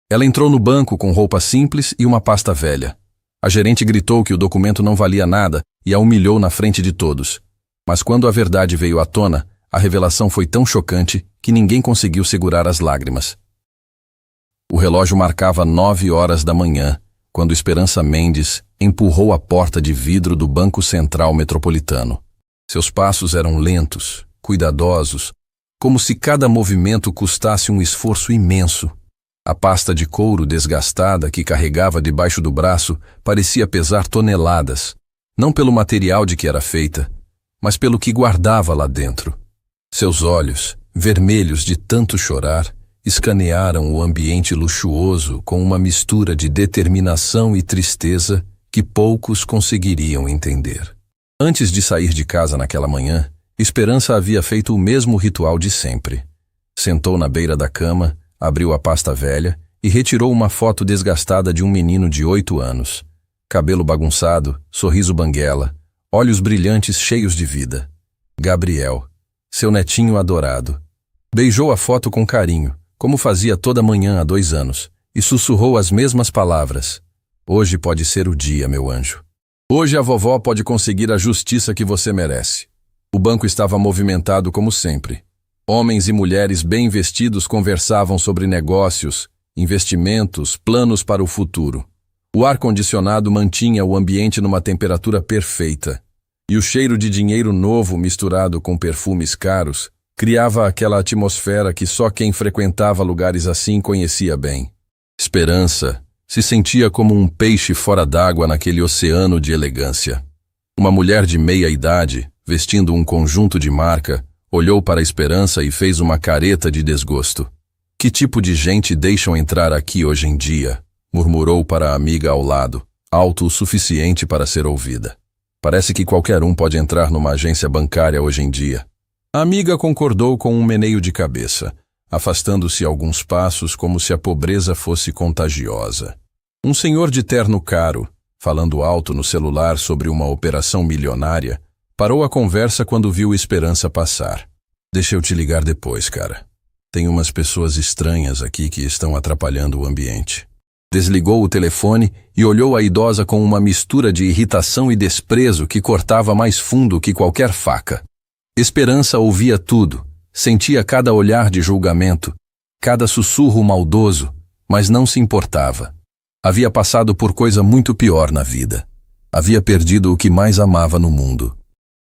Ela entrou no banco com roupa simples e uma pasta velha. A gerente gritou que o documento não valia nada e a humilhou na frente de todos. Mas quando a verdade veio à tona, a revelação foi tão chocante que ninguém conseguiu segurar as lágrimas. O relógio marcava 9 horas da manhã, quando Esperança Mendes empurrou a porta de vidro do Banco Central Metropolitano. Seus passos eram lentos, cuidadosos, como se cada movimento custasse um esforço imenso. A pasta de couro desgastada que carregava debaixo do braço parecia pesar toneladas, não pelo material de que era feita, mas pelo que guardava lá dentro. Seus olhos, vermelhos de tanto chorar, escanearam o ambiente luxuoso com uma mistura de determinação e tristeza que poucos conseguiriam entender. Antes de sair de casa naquela manhã, Esperança havia feito o mesmo ritual de sempre. Sentou na beira da cama, abriu a pasta velha e retirou uma foto desgastada de um menino de 8 anos. Cabelo bagunçado, sorriso banguela, olhos brilhantes cheios de vida. Gabriel, seu netinho adorado. Beijou a foto com carinho, como fazia toda manhã há 2 anos, e sussurrou as mesmas palavras. Hoje pode ser o dia, meu anjo. Hoje a vovó pode conseguir a justiça que você merece. O banco estava movimentado como sempre. Homens e mulheres bem vestidos conversavam sobre negócios, investimentos, planos para o futuro. O ar-condicionado mantinha o ambiente numa temperatura perfeita, e o cheiro de dinheiro novo misturado com perfumes caros criava aquela atmosfera que só quem frequentava lugares assim conhecia bem. Esperança se sentia como um peixe fora d'água naquele oceano de elegância. Uma mulher de meia idade, vestindo um conjunto de marca, olhou para a Esperança e fez uma careta de desgosto. Que tipo de gente deixam entrar aqui hoje em dia? Murmurou para a amiga ao lado, alto o suficiente para ser ouvida. Parece que qualquer um pode entrar numa agência bancária hoje em dia. A amiga concordou com um meneio de cabeça, afastando-se alguns passos como se a pobreza fosse contagiosa. Um senhor de terno caro, falando alto no celular sobre uma operação milionária, parou a conversa quando viu Esperança passar. Deixa eu te ligar depois, cara. Tem umas pessoas estranhas aqui que estão atrapalhando o ambiente. Desligou o telefone e olhou a idosa com uma mistura de irritação e desprezo que cortava mais fundo que qualquer faca. Esperança ouvia tudo, sentia cada olhar de julgamento, cada sussurro maldoso, mas não se importava. Havia passado por coisa muito pior na vida. Havia perdido o que mais amava no mundo.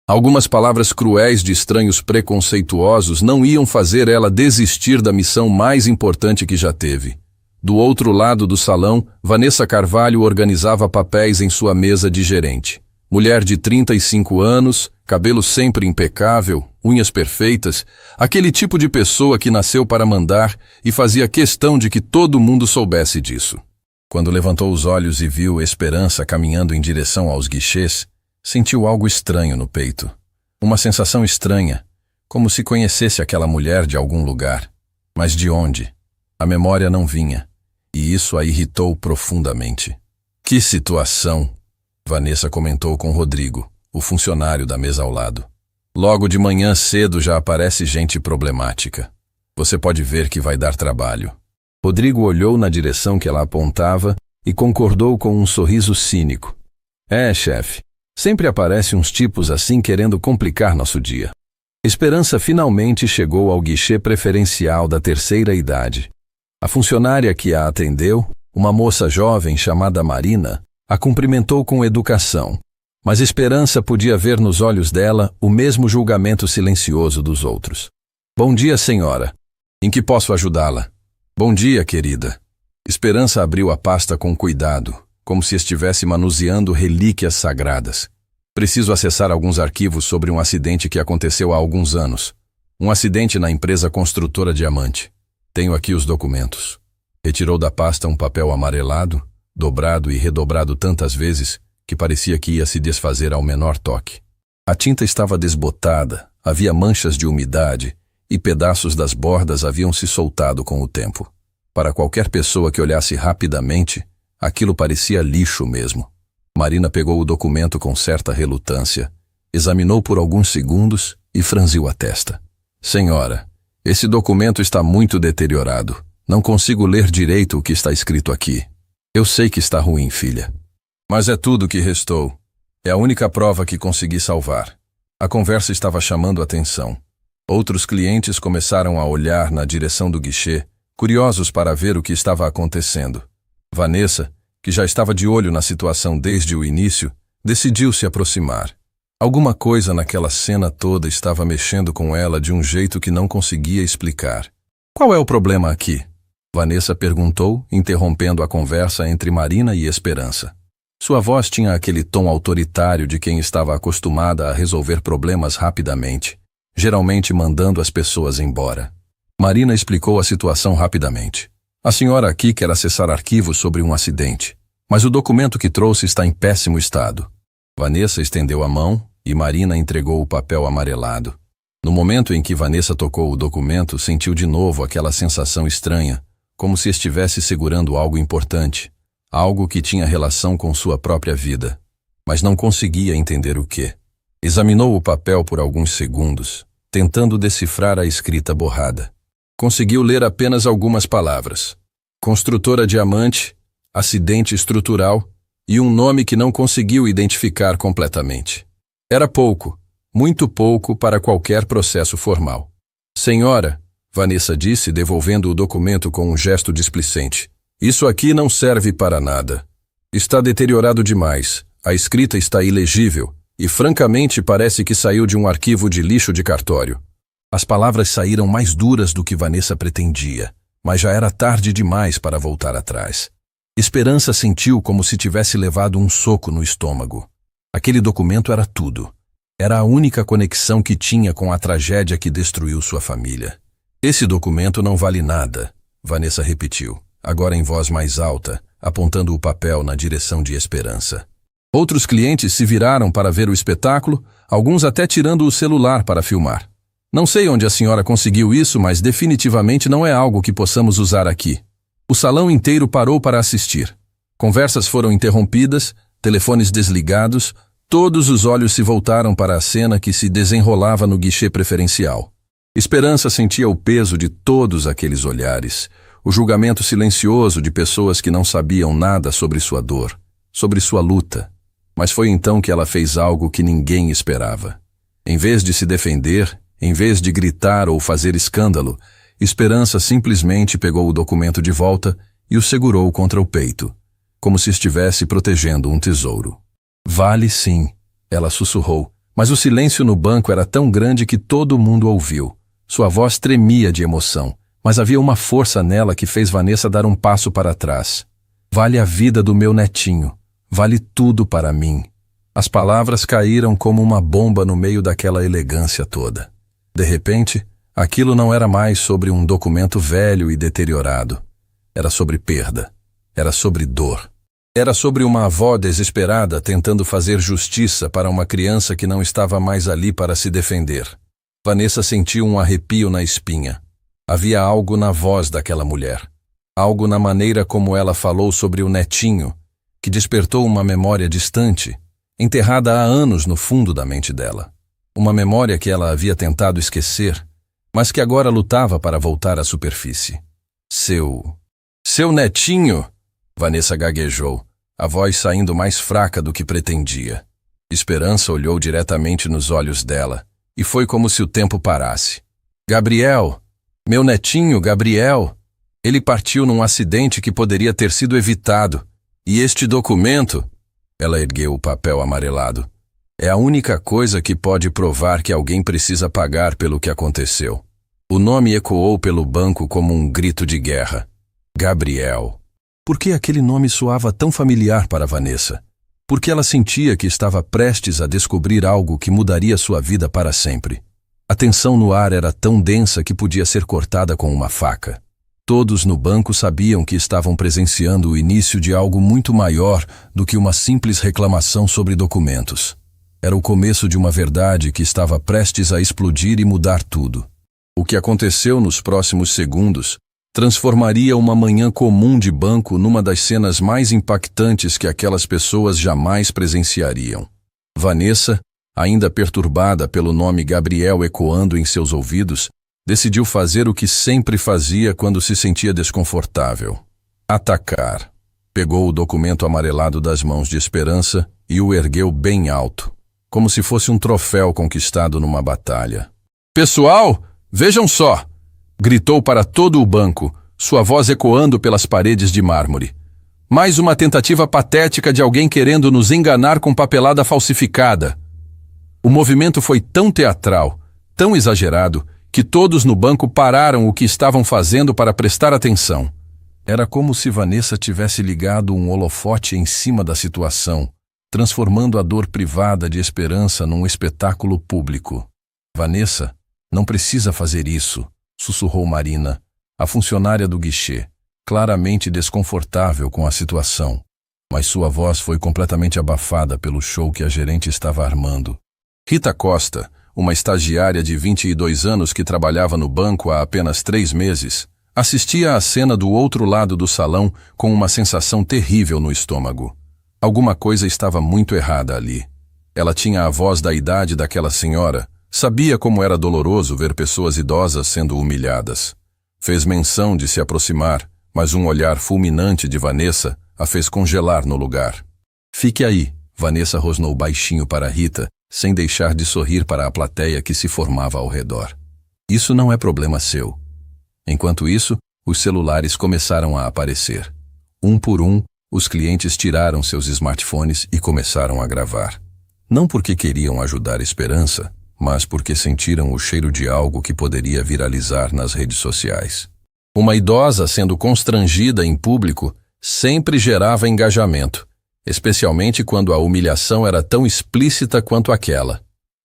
Algumas palavras cruéis de estranhos preconceituosos não iam fazer ela desistir da missão mais importante que já teve. Do outro lado do salão, Vanessa Carvalho organizava papéis em sua mesa de gerente. Mulher de 35 anos, cabelo sempre impecável, unhas perfeitas, aquele tipo de pessoa que nasceu para mandar e fazia questão de que todo mundo soubesse disso. Quando levantou os olhos e viu Esperança caminhando em direção aos guichês, sentiu algo estranho no peito. Uma sensação estranha, como se conhecesse aquela mulher de algum lugar. Mas de onde? A memória não vinha, e isso a irritou profundamente. Que situação! Vanessa comentou com Rodrigo, o funcionário da mesa ao lado. Logo de manhã cedo já aparece gente problemática. Você pode ver que vai dar trabalho. Rodrigo olhou na direção que ela apontava e concordou com um sorriso cínico. Chefe. Sempre aparecem uns tipos assim querendo complicar nosso dia. Esperança finalmente chegou ao guichê preferencial da terceira idade. A funcionária que a atendeu, uma moça jovem chamada Marina, a cumprimentou com educação, mas Esperança podia ver nos olhos dela o mesmo julgamento silencioso dos outros. Bom dia, senhora. Em que posso ajudá-la? Bom dia, querida. Esperança abriu a pasta com cuidado, como se estivesse manuseando relíquias sagradas. Preciso acessar alguns arquivos sobre um acidente que aconteceu há alguns anos. Um acidente na empresa construtora Diamante. Tenho aqui os documentos. Retirou da pasta um papel amarelado, dobrado e redobrado tantas vezes que parecia que ia se desfazer ao menor toque. A tinta estava desbotada, havia manchas de umidade e pedaços das bordas haviam se soltado com o tempo. Para qualquer pessoa que olhasse rapidamente, aquilo parecia lixo mesmo. Marina pegou o documento com certa relutância, examinou por alguns segundos e franziu a testa. Senhora, esse documento está muito deteriorado. Não consigo ler direito o que está escrito aqui. Eu sei que está ruim, filha. Mas é tudo o que restou. É a única prova que consegui salvar. A conversa estava chamando a atenção. Outros clientes começaram a olhar na direção do guichê, curiosos para ver o que estava acontecendo. Vanessa, que já estava de olho na situação desde o início, decidiu se aproximar. Alguma coisa naquela cena toda estava mexendo com ela de um jeito que não conseguia explicar. Qual é o problema aqui? Vanessa perguntou, interrompendo a conversa entre Marina e Esperança. Sua voz tinha aquele tom autoritário de quem estava acostumada a resolver problemas rapidamente, geralmente mandando as pessoas embora. Marina explicou a situação rapidamente. A senhora aqui quer acessar arquivos sobre um acidente, mas o documento que trouxe está em péssimo estado. Vanessa estendeu a mão e Marina entregou o papel amarelado. No momento em que Vanessa tocou o documento, sentiu de novo aquela sensação estranha, como se estivesse segurando algo importante, algo que tinha relação com sua própria vida, mas não conseguia entender o que. Examinou o papel por alguns segundos, tentando decifrar a escrita borrada. Conseguiu ler apenas algumas palavras. Construtora Diamante, acidente estrutural e um nome que não conseguiu identificar completamente. Era pouco, muito pouco para qualquer processo formal. Senhora, Vanessa disse, devolvendo o documento com um gesto displicente. Isso aqui não serve para nada. Está deteriorado demais, a escrita está ilegível e francamente parece que saiu de um arquivo de lixo de cartório. As palavras saíram mais duras do que Vanessa pretendia, mas já era tarde demais para voltar atrás. Esperança sentiu como se tivesse levado um soco no estômago. Aquele documento era tudo. Era a única conexão que tinha com a tragédia que destruiu sua família. Esse documento não vale nada, Vanessa repetiu, agora em voz mais alta, apontando o papel na direção de Esperança. Outros clientes se viraram para ver o espetáculo, alguns até tirando o celular para filmar. Não sei onde a senhora conseguiu isso, mas definitivamente não é algo que possamos usar aqui. O salão inteiro parou para assistir. Conversas foram interrompidas, telefones desligados, todos os olhos se voltaram para a cena que se desenrolava no guichê preferencial. Esperança sentia o peso de todos aqueles olhares, o julgamento silencioso de pessoas que não sabiam nada sobre sua dor, sobre sua luta. Mas foi então que ela fez algo que ninguém esperava. Em vez de se defender, em vez de gritar ou fazer escândalo, Esperança simplesmente pegou o documento de volta e o segurou contra o peito, como se estivesse protegendo um tesouro. Vale sim, ela sussurrou, mas o silêncio no banco era tão grande que todo mundo ouviu. Sua voz tremia de emoção, mas havia uma força nela que fez Vanessa dar um passo para trás. Vale a vida do meu netinho, vale tudo para mim. As palavras caíram como uma bomba no meio daquela elegância toda. De repente, aquilo não era mais sobre um documento velho e deteriorado. Era sobre perda. Era sobre dor. Era sobre uma avó desesperada tentando fazer justiça para uma criança que não estava mais ali para se defender. Vanessa sentiu um arrepio na espinha. Havia algo na voz daquela mulher. Algo na maneira como ela falou sobre o netinho, que despertou uma memória distante, enterrada há anos no fundo da mente dela. Uma memória que ela havia tentado esquecer, mas que agora lutava para voltar à superfície. Seu netinho! Vanessa gaguejou, a voz saindo mais fraca do que pretendia. Esperança olhou diretamente nos olhos dela, e foi como se o tempo parasse. Gabriel! Meu netinho, Gabriel! Ele partiu num acidente que poderia ter sido evitado. E este documento? Ela ergueu o papel amarelado. É a única coisa que pode provar que alguém precisa pagar pelo que aconteceu. O nome ecoou pelo banco como um grito de guerra. Gabriel. Por que aquele nome soava tão familiar para Vanessa? Porque ela sentia que estava prestes a descobrir algo que mudaria sua vida para sempre. A tensão no ar era tão densa que podia ser cortada com uma faca. Todos no banco sabiam que estavam presenciando o início de algo muito maior do que uma simples reclamação sobre documentos. Era o começo de uma verdade que estava prestes a explodir e mudar tudo. O que aconteceu nos próximos segundos transformaria uma manhã comum de banco numa das cenas mais impactantes que aquelas pessoas jamais presenciariam. Vanessa, ainda perturbada pelo nome Gabriel ecoando em seus ouvidos, Decidiu fazer o que sempre fazia quando se sentia desconfortável: atacar. Pegou o documento amarelado das mãos de Esperança e o ergueu bem alto, como se fosse um troféu conquistado numa batalha. "Pessoal, vejam só!" gritou para todo o banco, sua voz ecoando pelas paredes de mármore. "Mais uma tentativa patética de alguém querendo nos enganar com papelada falsificada." O movimento foi tão teatral, tão exagerado, que todos no banco pararam o que estavam fazendo para prestar atenção. Era como se Vanessa tivesse ligado um holofote em cima da situação, transformando a dor privada de Esperança num espetáculo público. "Vanessa, não precisa fazer isso", sussurrou Marina, a funcionária do guichê, claramente desconfortável com a situação, mas sua voz foi completamente abafada pelo show que a gerente estava armando. Rita Costa, uma estagiária de 22 anos que trabalhava no banco há apenas 3 meses, assistia à cena do outro lado do salão com uma sensação terrível no estômago. Alguma coisa estava muito errada ali. Ela tinha a voz da idade daquela senhora, sabia como era doloroso ver pessoas idosas sendo humilhadas. Fez menção de se aproximar, mas um olhar fulminante de Vanessa a fez congelar no lugar. "Fique aí", Vanessa rosnou baixinho para Rita, sem deixar de sorrir para a plateia que se formava ao redor. "Isso não é problema seu." Enquanto isso, os celulares começaram a aparecer. Um por um, os clientes tiraram seus smartphones e começaram a gravar. Não porque queriam ajudar Esperança, mas porque sentiram o cheiro de algo que poderia viralizar nas redes sociais. Uma idosa sendo constrangida em público sempre gerava engajamento, especialmente quando a humilhação era tão explícita quanto aquela.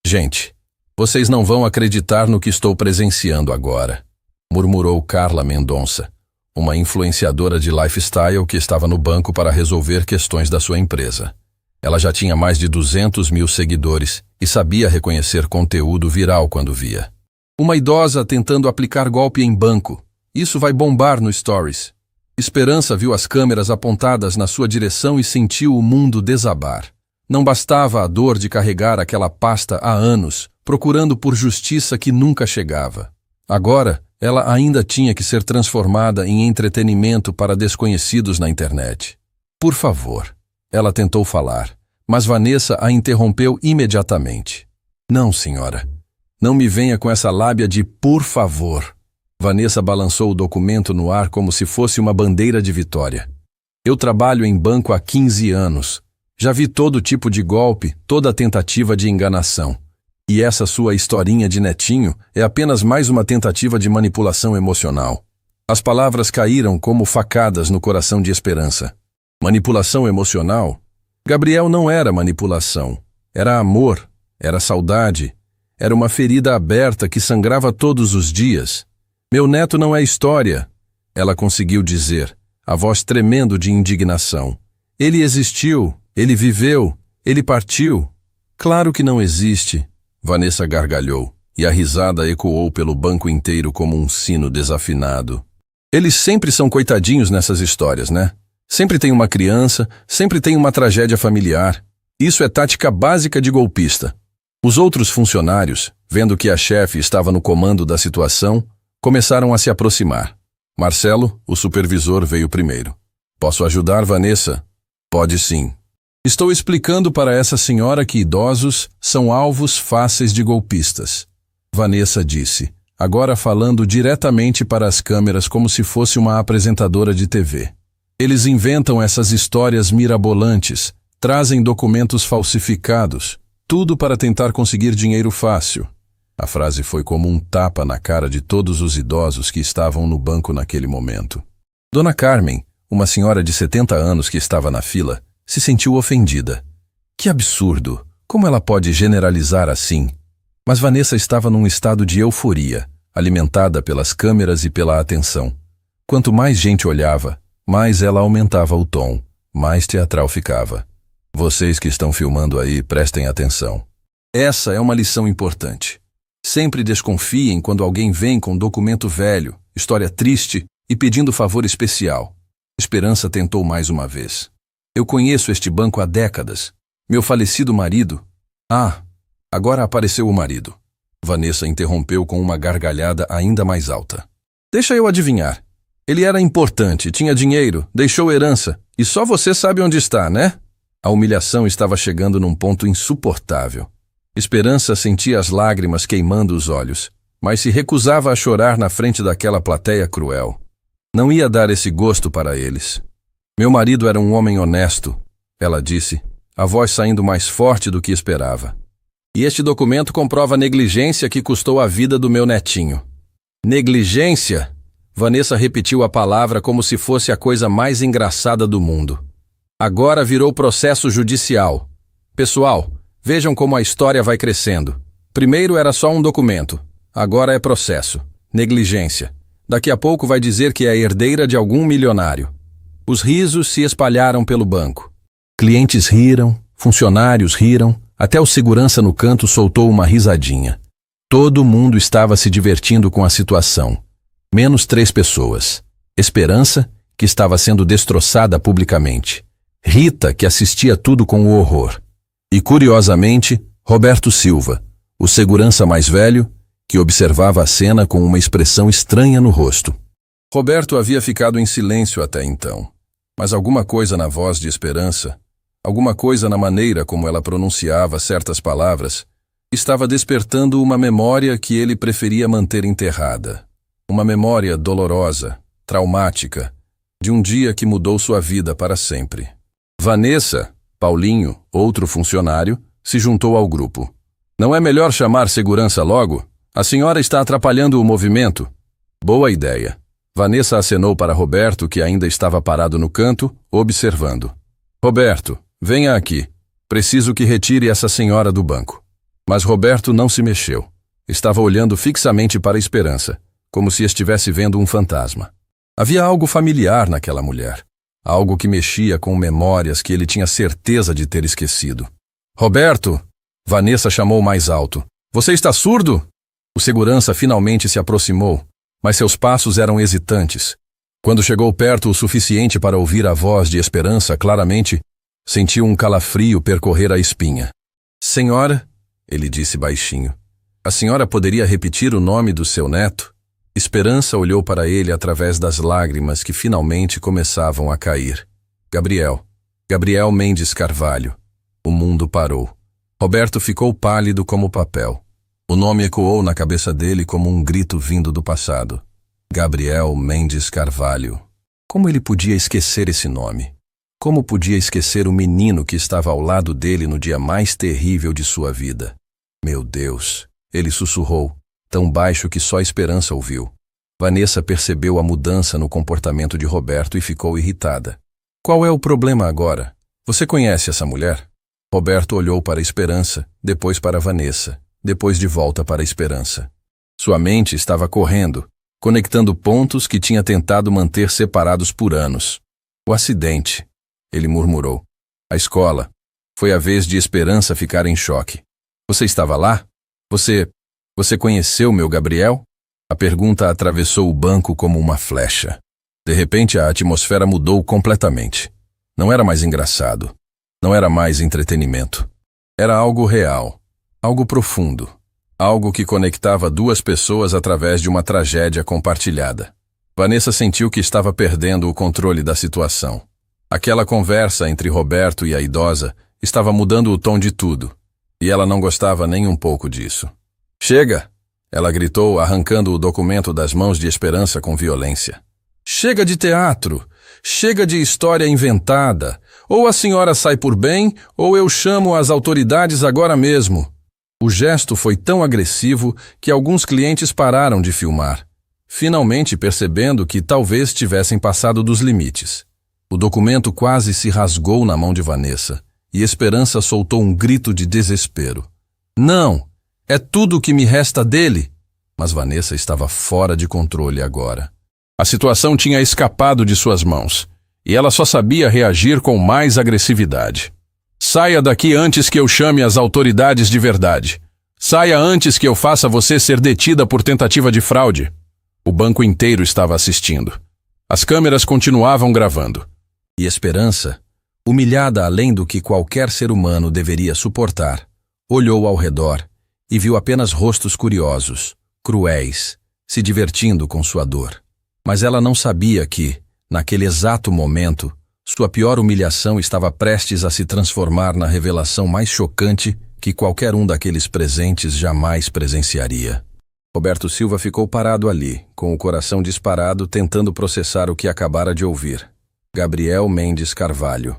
"Gente, vocês não vão acreditar no que estou presenciando agora", murmurou Carla Mendonça, uma influenciadora de lifestyle que estava no banco para resolver questões da sua empresa. Ela já tinha mais de 200 mil seguidores e sabia reconhecer conteúdo viral quando via. "Uma idosa tentando aplicar golpe em banco. Isso vai bombar no Stories." Esperança viu as câmeras apontadas na sua direção e sentiu o mundo desabar. Não bastava a dor de carregar aquela pasta há anos, procurando por justiça que nunca chegava. Agora, ela ainda tinha que ser transformada em entretenimento para desconhecidos na internet. "Por favor", ela tentou falar, mas Vanessa a interrompeu imediatamente. "Não, senhora. Não me venha com essa lábia de 'por favor'." Vanessa balançou o documento no ar como se fosse uma bandeira de vitória. "Eu trabalho em banco há 15 anos. Já vi todo tipo de golpe, toda tentativa de enganação. E essa sua historinha de netinho é apenas mais uma tentativa de manipulação emocional." As palavras caíram como facadas no coração de Esperança. Manipulação emocional? Gabriel não era manipulação. Era amor, era saudade, era uma ferida aberta que sangrava todos os dias. "Meu neto não é história", ela conseguiu dizer, a voz tremendo de indignação. "Ele existiu, ele viveu, ele partiu." "Claro que não existe", Vanessa gargalhou, e a risada ecoou pelo banco inteiro como um sino desafinado. "Eles sempre são coitadinhos nessas histórias, né? Sempre tem uma criança, sempre tem uma tragédia familiar. Isso é tática básica de golpista." Os outros funcionários, vendo que a chefe estava no comando da situação, começaram a se aproximar. Marcelo, o supervisor, veio primeiro. "Posso ajudar, Vanessa?" "Pode sim." "Estou explicando para essa senhora que idosos são alvos fáceis de golpistas", Vanessa disse, agora falando diretamente para as câmeras como se fosse uma apresentadora de TV. "Eles inventam essas histórias mirabolantes, trazem documentos falsificados, tudo para tentar conseguir dinheiro fácil." A frase foi como um tapa na cara de todos os idosos que estavam no banco naquele momento. Dona Carmen, uma senhora de 70 anos que estava na fila, se sentiu ofendida. Que absurdo! Como ela pode generalizar assim? Mas Vanessa estava num estado de euforia, alimentada pelas câmeras e pela atenção. Quanto mais gente olhava, mais ela aumentava o tom, mais teatral ficava. "Vocês que estão filmando aí, prestem atenção. Essa é uma lição importante. Sempre desconfiem quando alguém vem com documento velho, história triste e pedindo favor especial." Esperança tentou mais uma vez. "Eu conheço este banco há décadas. Meu falecido marido..." "Ah, agora apareceu o marido." Vanessa interrompeu com uma gargalhada ainda mais alta. Deixa eu adivinhar. Ele era importante, tinha dinheiro, deixou herança, e só você sabe onde está, né? A humilhação estava chegando num ponto insuportável. Esperança sentia as lágrimas queimando os olhos, mas se recusava a chorar na frente daquela plateia cruel. Não ia dar esse gosto para eles. Meu marido era um homem honesto, ela disse, a voz saindo mais forte do que esperava. E este documento comprova a negligência que custou a vida do meu netinho. Negligência? Vanessa repetiu a palavra como se fosse a coisa mais engraçada do mundo. Agora virou processo judicial. Pessoal, vejam como a história vai crescendo. Primeiro era só um documento. Agora é processo. Negligência. Daqui a pouco vai dizer que é herdeira de algum milionário. Os risos se espalharam pelo banco. Clientes riram, funcionários riram, até o segurança no canto soltou uma risadinha. Todo mundo estava se divertindo com a situação. Menos 3 pessoas. Esperança, que estava sendo destroçada publicamente. Rita, que assistia tudo com o horror. E, curiosamente, Roberto Silva, o segurança mais velho, que observava a cena com uma expressão estranha no rosto. Roberto havia ficado em silêncio até então, mas alguma coisa na voz de Esperança, alguma coisa na maneira como ela pronunciava certas palavras, estava despertando uma memória que ele preferia manter enterrada. Uma memória dolorosa, traumática, de um dia que mudou sua vida para sempre. Vanessa, Paulinho, outro funcionário, se juntou ao grupo. Não é melhor chamar segurança logo? A senhora está atrapalhando o movimento. Boa ideia. Vanessa acenou para Roberto, que ainda estava parado no canto, observando. Roberto, venha aqui. Preciso que retire essa senhora do banco. Mas Roberto não se mexeu. Estava olhando fixamente para Esperança, como se estivesse vendo um fantasma. Havia algo familiar naquela mulher. Algo que mexia com memórias que ele tinha certeza de ter esquecido. Roberto! Vanessa chamou mais alto. Você está surdo? O segurança finalmente se aproximou, mas seus passos eram hesitantes. Quando chegou perto o suficiente para ouvir a voz de Esperança claramente, sentiu um calafrio percorrer a espinha. Senhora, ele disse baixinho, a senhora poderia repetir o nome do seu neto? Esperança olhou para ele através das lágrimas que finalmente começavam a cair. Gabriel. Gabriel Mendes Carvalho. O mundo parou. Roberto ficou pálido como papel. O nome ecoou na cabeça dele como um grito vindo do passado. Gabriel Mendes Carvalho. Como ele podia esquecer esse nome? Como podia esquecer o menino que estava ao lado dele no dia mais terrível de sua vida? Meu Deus, ele sussurrou, tão baixo que só Esperança ouviu. Vanessa percebeu a mudança no comportamento de Roberto e ficou irritada. Qual é o problema agora? Você conhece essa mulher? Roberto olhou para Esperança, depois para Vanessa, depois de volta para Esperança. Sua mente estava correndo, conectando pontos que tinha tentado manter separados por anos. O acidente, ele murmurou. A escola. Foi a vez de Esperança ficar em choque. Você estava lá? Você conheceu meu Gabriel? A pergunta atravessou o banco como uma flecha. De repente a atmosfera mudou completamente. Não era mais engraçado. Não era mais entretenimento. Era algo real. Algo profundo. Algo que conectava 2 pessoas através de uma tragédia compartilhada. Vanessa sentiu que estava perdendo o controle da situação. Aquela conversa entre Roberto e a idosa estava mudando o tom de tudo. E ela não gostava nem um pouco disso. Chega! Ela gritou, arrancando o documento das mãos de Esperança com violência. Chega de teatro! Chega de história inventada! Ou a senhora sai por bem, ou eu chamo as autoridades agora mesmo. O gesto foi tão agressivo que alguns clientes pararam de filmar, finalmente percebendo que talvez tivessem passado dos limites. O documento quase se rasgou na mão de Vanessa, e Esperança soltou um grito de desespero. Não! É tudo o que me resta dele! Mas Vanessa estava fora de controle agora. A situação tinha escapado de suas mãos, e ela só sabia reagir com mais agressividade. Saia daqui antes que eu chame as autoridades de verdade. Saia antes que eu faça você ser detida por tentativa de fraude. O banco inteiro estava assistindo. As câmeras continuavam gravando. E Esperança, humilhada além do que qualquer ser humano deveria suportar, olhou ao redor e viu apenas rostos curiosos, cruéis, se divertindo com sua dor. Mas ela não sabia que, naquele exato momento, sua pior humilhação estava prestes a se transformar na revelação mais chocante que qualquer um daqueles presentes jamais presenciaria. Roberto Silva ficou parado ali, com o coração disparado, tentando processar o que acabara de ouvir. Gabriel Mendes Carvalho.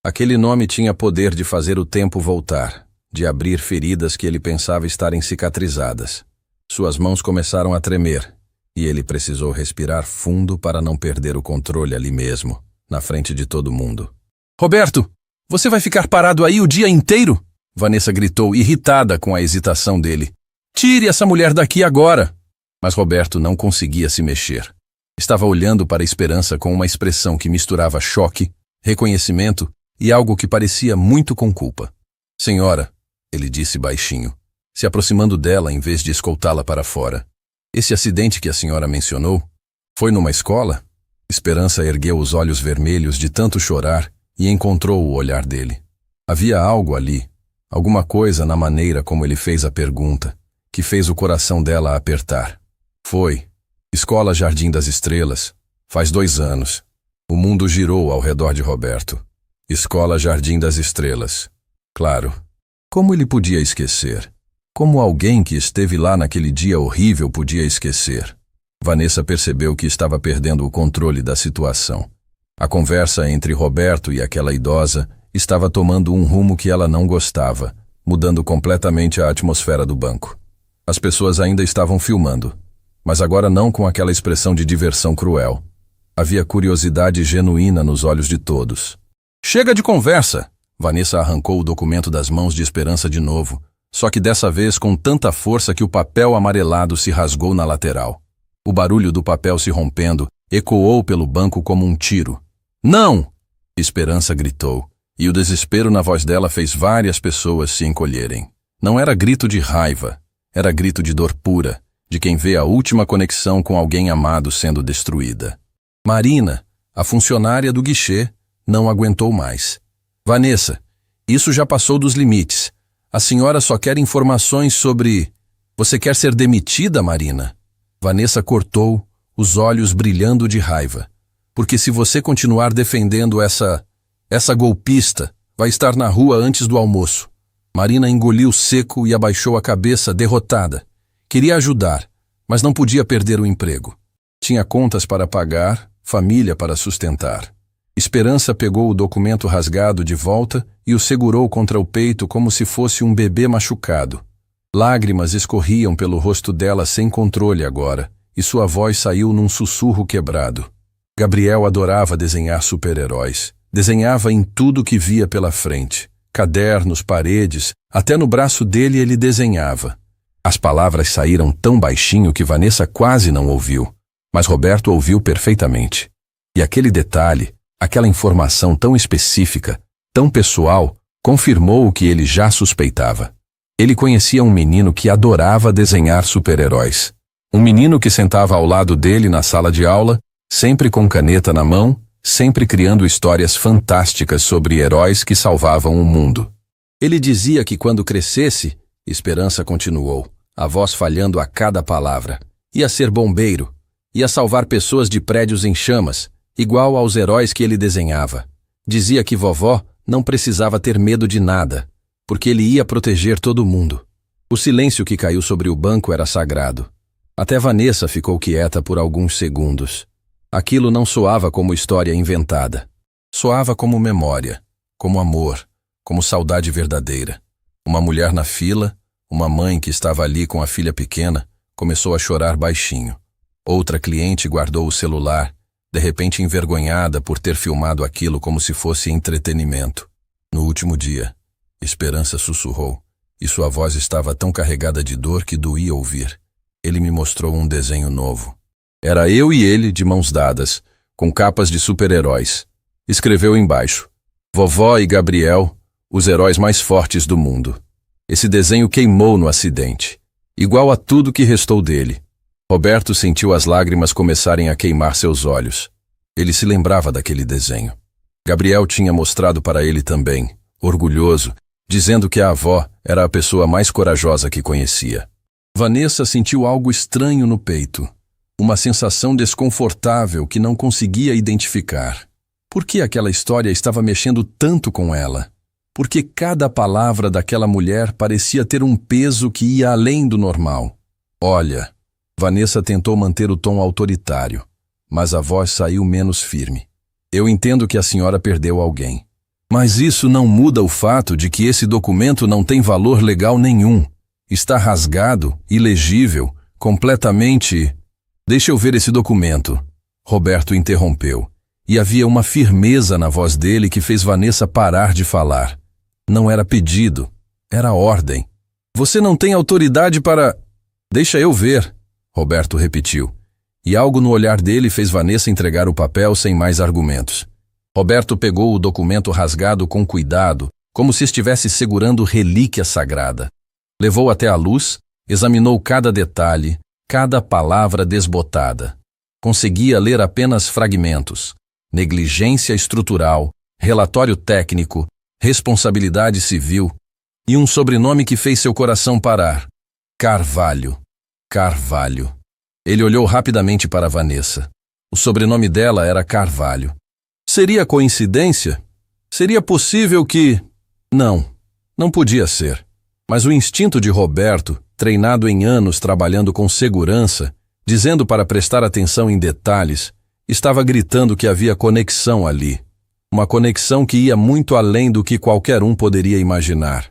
Aquele nome tinha poder de fazer o tempo voltar, de abrir feridas que ele pensava estarem cicatrizadas. Suas mãos começaram a tremer, e ele precisou respirar fundo para não perder o controle ali mesmo, na frente de todo mundo. "Roberto, você vai ficar parado aí o dia inteiro?" Vanessa gritou, irritada com a hesitação dele. "Tire essa mulher daqui agora!" Mas Roberto não conseguia se mexer. Estava olhando para a Esperança com uma expressão que misturava choque, reconhecimento e algo que parecia muito com culpa. "Senhora", ele disse baixinho, se aproximando dela em vez de escoltá-la para fora. "Esse acidente que a senhora mencionou, foi numa escola?" Esperança ergueu os olhos vermelhos de tanto chorar e encontrou o olhar dele. Havia algo ali, alguma coisa na maneira como ele fez a pergunta, que fez o coração dela apertar. "Foi. Escola Jardim das Estrelas. Faz 2 anos. O mundo girou ao redor de Roberto. Escola Jardim das Estrelas. Claro. Como ele podia esquecer? Como alguém que esteve lá naquele dia horrível podia esquecer? Vanessa percebeu que estava perdendo o controle da situação. A conversa entre Roberto e aquela idosa estava tomando um rumo que ela não gostava, mudando completamente a atmosfera do banco. As pessoas ainda estavam filmando, mas agora não com aquela expressão de diversão cruel. Havia curiosidade genuína nos olhos de todos. "Chega de conversa!" Vanessa arrancou o documento das mãos de Esperança de novo, só que dessa vez com tanta força que o papel amarelado se rasgou na lateral. O barulho do papel se rompendo ecoou pelo banco como um tiro. "Não!" Esperança gritou, e o desespero na voz dela fez várias pessoas se encolherem. Não era grito de raiva, era grito de dor pura, de quem vê a última conexão com alguém amado sendo destruída. Marina, a funcionária do guichê, não aguentou mais. "Vanessa, isso já passou dos limites. A senhora só quer informações sobre... Você quer ser demitida, Marina?" Vanessa cortou, os olhos brilhando de raiva. "Porque se você continuar defendendo essa golpista, vai estar na rua antes do almoço." Marina engoliu seco e abaixou a cabeça, derrotada. Queria ajudar, mas não podia perder o emprego. Tinha contas para pagar, família para sustentar. Esperança pegou o documento rasgado de volta e o segurou contra o peito como se fosse um bebê machucado. Lágrimas escorriam pelo rosto dela sem controle agora, e sua voz saiu num sussurro quebrado. Gabriel adorava desenhar super-heróis. Desenhava em tudo que via pela frente. Cadernos, paredes, até no braço dele ele desenhava. As palavras saíram tão baixinho que Vanessa quase não ouviu, mas Roberto ouviu perfeitamente. E aquele detalhe, aquela informação tão específica, tão pessoal, confirmou o que ele já suspeitava. Ele conhecia um menino que adorava desenhar super-heróis. Um menino que sentava ao lado dele na sala de aula, sempre com caneta na mão, sempre criando histórias fantásticas sobre heróis que salvavam o mundo. Ele dizia que quando crescesse, Esperança continuou, a voz falhando a cada palavra, ia ser bombeiro, ia salvar pessoas de prédios em chamas, igual aos heróis que ele desenhava. Dizia que vovó não precisava ter medo de nada, porque ele ia proteger todo mundo. O silêncio que caiu sobre o banco era sagrado. Até Vanessa ficou quieta por alguns segundos. Aquilo não soava como história inventada. Soava como memória, como amor, como saudade verdadeira. Uma mulher na fila, uma mãe que estava ali com a filha pequena, começou a chorar baixinho. Outra cliente guardou o celular, de repente envergonhada por ter filmado aquilo como se fosse entretenimento. No último dia, Esperança sussurrou, e sua voz estava tão carregada de dor que doía ouvir. Ele me mostrou um desenho novo. Era eu e ele de mãos dadas, com capas de super-heróis. Escreveu embaixo: "Vovó e Gabriel, os heróis mais fortes do mundo." Esse desenho queimou no acidente, igual a tudo que restou dele. Roberto sentiu as lágrimas começarem a queimar seus olhos. Ele se lembrava daquele desenho. Gabriel tinha mostrado para ele também, orgulhoso, dizendo que a avó era a pessoa mais corajosa que conhecia. Vanessa sentiu algo estranho no peito, uma sensação desconfortável que não conseguia identificar. Por que aquela história estava mexendo tanto com ela? Porque cada palavra daquela mulher parecia ter um peso que ia além do normal. Olha, Vanessa tentou manter o tom autoritário, mas a voz saiu menos firme. Eu entendo que a senhora perdeu alguém. Mas isso não muda o fato de que esse documento não tem valor legal nenhum. Está rasgado, ilegível, completamente... Deixa eu ver esse documento. Roberto interrompeu, e havia uma firmeza na voz dele que fez Vanessa parar de falar. Não era pedido, era ordem. Você não tem autoridade para... Deixa eu ver, Roberto repetiu, e algo no olhar dele fez Vanessa entregar o papel sem mais argumentos. Roberto pegou o documento rasgado com cuidado, como se estivesse segurando relíquia sagrada. Levou até a luz, examinou cada detalhe, cada palavra desbotada. Conseguia ler apenas fragmentos. Negligência estrutural, relatório técnico, responsabilidade civil e um sobrenome que fez seu coração parar. Carvalho. Carvalho. Ele olhou rapidamente para Vanessa. O sobrenome dela era Carvalho. Seria coincidência? Seria possível que... Não podia ser. Mas o instinto de Roberto, treinado em anos trabalhando com segurança, dizendo para prestar atenção em detalhes, estava gritando que havia conexão ali. Uma conexão que ia muito além do que qualquer um poderia imaginar.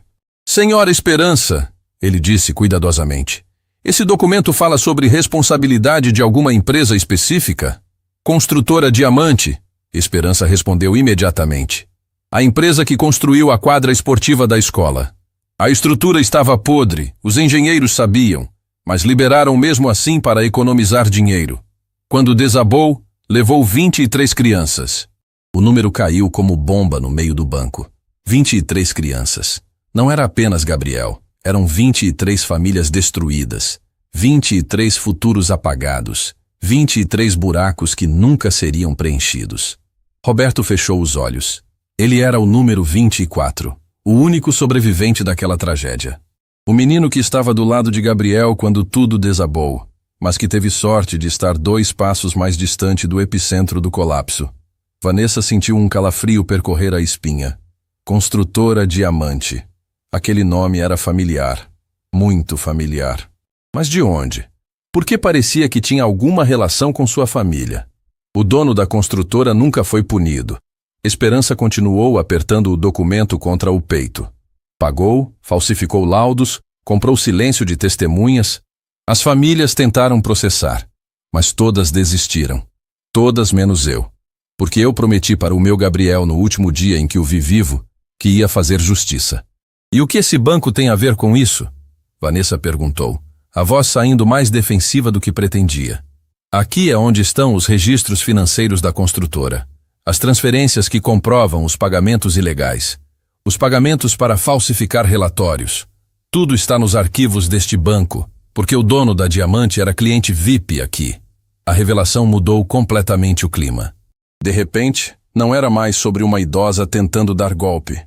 Senhora Esperança, ele disse cuidadosamente, esse documento fala sobre responsabilidade de alguma empresa específica? Construtora Diamante, Esperança respondeu imediatamente. A empresa que construiu a quadra esportiva da escola. A estrutura estava podre, os engenheiros sabiam, mas liberaram mesmo assim para economizar dinheiro. Quando desabou, levou 23 crianças. O número caiu como bomba no meio do banco. 23 crianças. Não era apenas Gabriel, eram 23 famílias destruídas, 23 futuros apagados, 23 buracos que nunca seriam preenchidos. Roberto fechou os olhos. Ele era o número 24, o único sobrevivente daquela tragédia. O menino que estava do lado de Gabriel quando tudo desabou, mas que teve sorte de estar 2 passos mais distante do epicentro do colapso. Vanessa sentiu um calafrio percorrer a espinha. Construtora Diamante. Aquele nome era familiar, muito familiar. Mas de onde? Por que parecia que tinha alguma relação com sua família? O dono da construtora nunca foi punido. Esperança continuou apertando o documento contra o peito. Pagou, falsificou laudos, comprou silêncio de testemunhas. As famílias tentaram processar, mas todas desistiram. Todas menos eu. Porque eu prometi para o meu Gabriel no último dia em que o vi vivo, que ia fazer justiça. E o que esse banco tem a ver com isso? Vanessa perguntou, a voz saindo mais defensiva do que pretendia. Aqui é onde estão os registros financeiros da construtora. As transferências que comprovam os pagamentos ilegais. Os pagamentos para falsificar relatórios. Tudo está nos arquivos deste banco, porque o dono da Diamante era cliente VIP aqui. A revelação mudou completamente o clima. De repente, não era mais sobre uma idosa tentando dar golpe.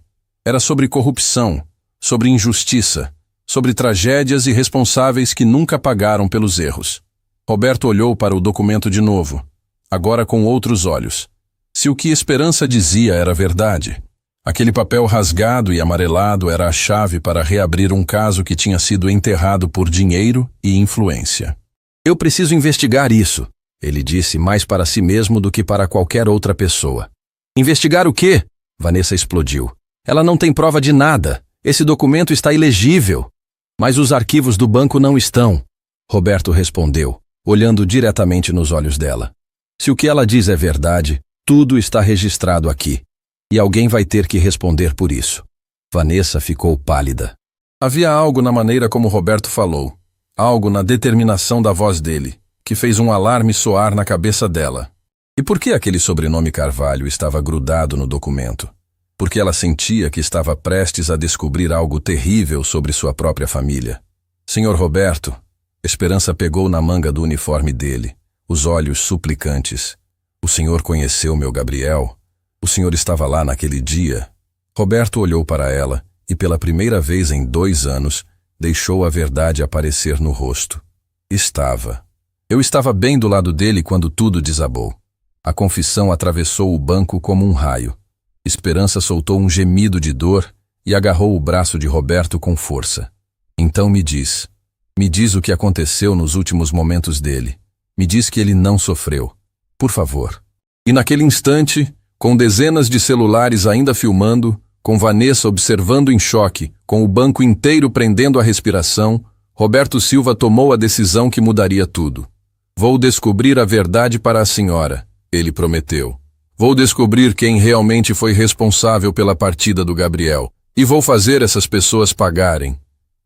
Era sobre corrupção, sobre injustiça, sobre tragédias e responsáveis que nunca pagaram pelos erros. Roberto olhou para o documento de novo, agora com outros olhos. Se o que Esperança dizia era verdade, aquele papel rasgado e amarelado era a chave para reabrir um caso que tinha sido enterrado por dinheiro e influência. Eu preciso investigar isso, ele disse mais para si mesmo do que para qualquer outra pessoa. Investigar o quê? Vanessa explodiu. Ela não tem prova de nada. Esse documento está ilegível. Mas os arquivos do banco não estão. Roberto respondeu, olhando diretamente nos olhos dela. Se o que ela diz é verdade, tudo está registrado aqui. E alguém vai ter que responder por isso. Vanessa ficou pálida. Havia algo na maneira como Roberto falou. Algo na determinação da voz dele, que fez um alarme soar na cabeça dela. E por que aquele sobrenome Carvalho estava grudado no documento? Porque ela sentia que estava prestes a descobrir algo terrível sobre sua própria família. Senhor Roberto, Esperança pegou na manga do uniforme dele, os olhos suplicantes. O senhor conheceu meu Gabriel? O senhor estava lá naquele dia? Roberto olhou para ela, e pela primeira vez em 2 anos, deixou a verdade aparecer no rosto. Eu estava bem do lado dele quando tudo desabou. A confissão atravessou o banco como um raio. Esperança soltou um gemido de dor e agarrou o braço de Roberto com força. Então me diz o que aconteceu nos últimos momentos dele. Me diz que ele não sofreu. Por favor. E naquele instante, com dezenas de celulares ainda filmando, com Vanessa observando em choque, com o banco inteiro prendendo a respiração, Roberto Silva tomou a decisão que mudaria tudo. Vou descobrir a verdade para a senhora, ele prometeu. Vou descobrir quem realmente foi responsável pela partida do Gabriel. E vou fazer essas pessoas pagarem.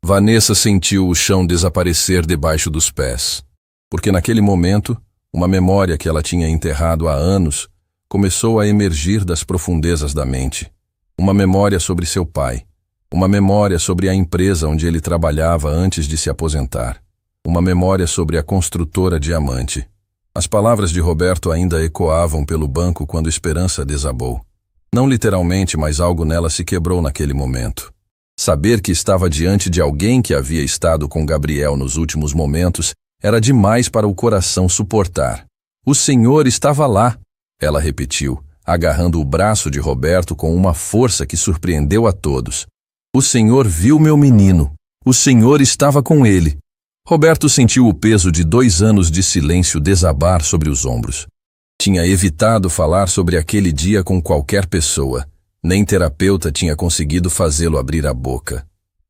Vanessa sentiu o chão desaparecer debaixo dos pés. Porque naquele momento, uma memória que ela tinha enterrado há anos começou a emergir das profundezas da mente. Uma memória sobre seu pai. Uma memória sobre a empresa onde ele trabalhava antes de se aposentar. Uma memória sobre a construtora Diamante. As palavras de Roberto ainda ecoavam pelo banco quando Esperança desabou. Não literalmente, mas algo nela se quebrou naquele momento. Saber que estava diante de alguém que havia estado com Gabriel nos últimos momentos era demais para o coração suportar. O Senhor estava lá, ela repetiu, agarrando o braço de Roberto com uma força que surpreendeu a todos. O Senhor viu meu menino. O Senhor estava com ele. Roberto sentiu o peso de 2 anos de silêncio desabar sobre os ombros. Tinha evitado falar sobre aquele dia com qualquer pessoa. Nem terapeuta tinha conseguido fazê-lo abrir a boca.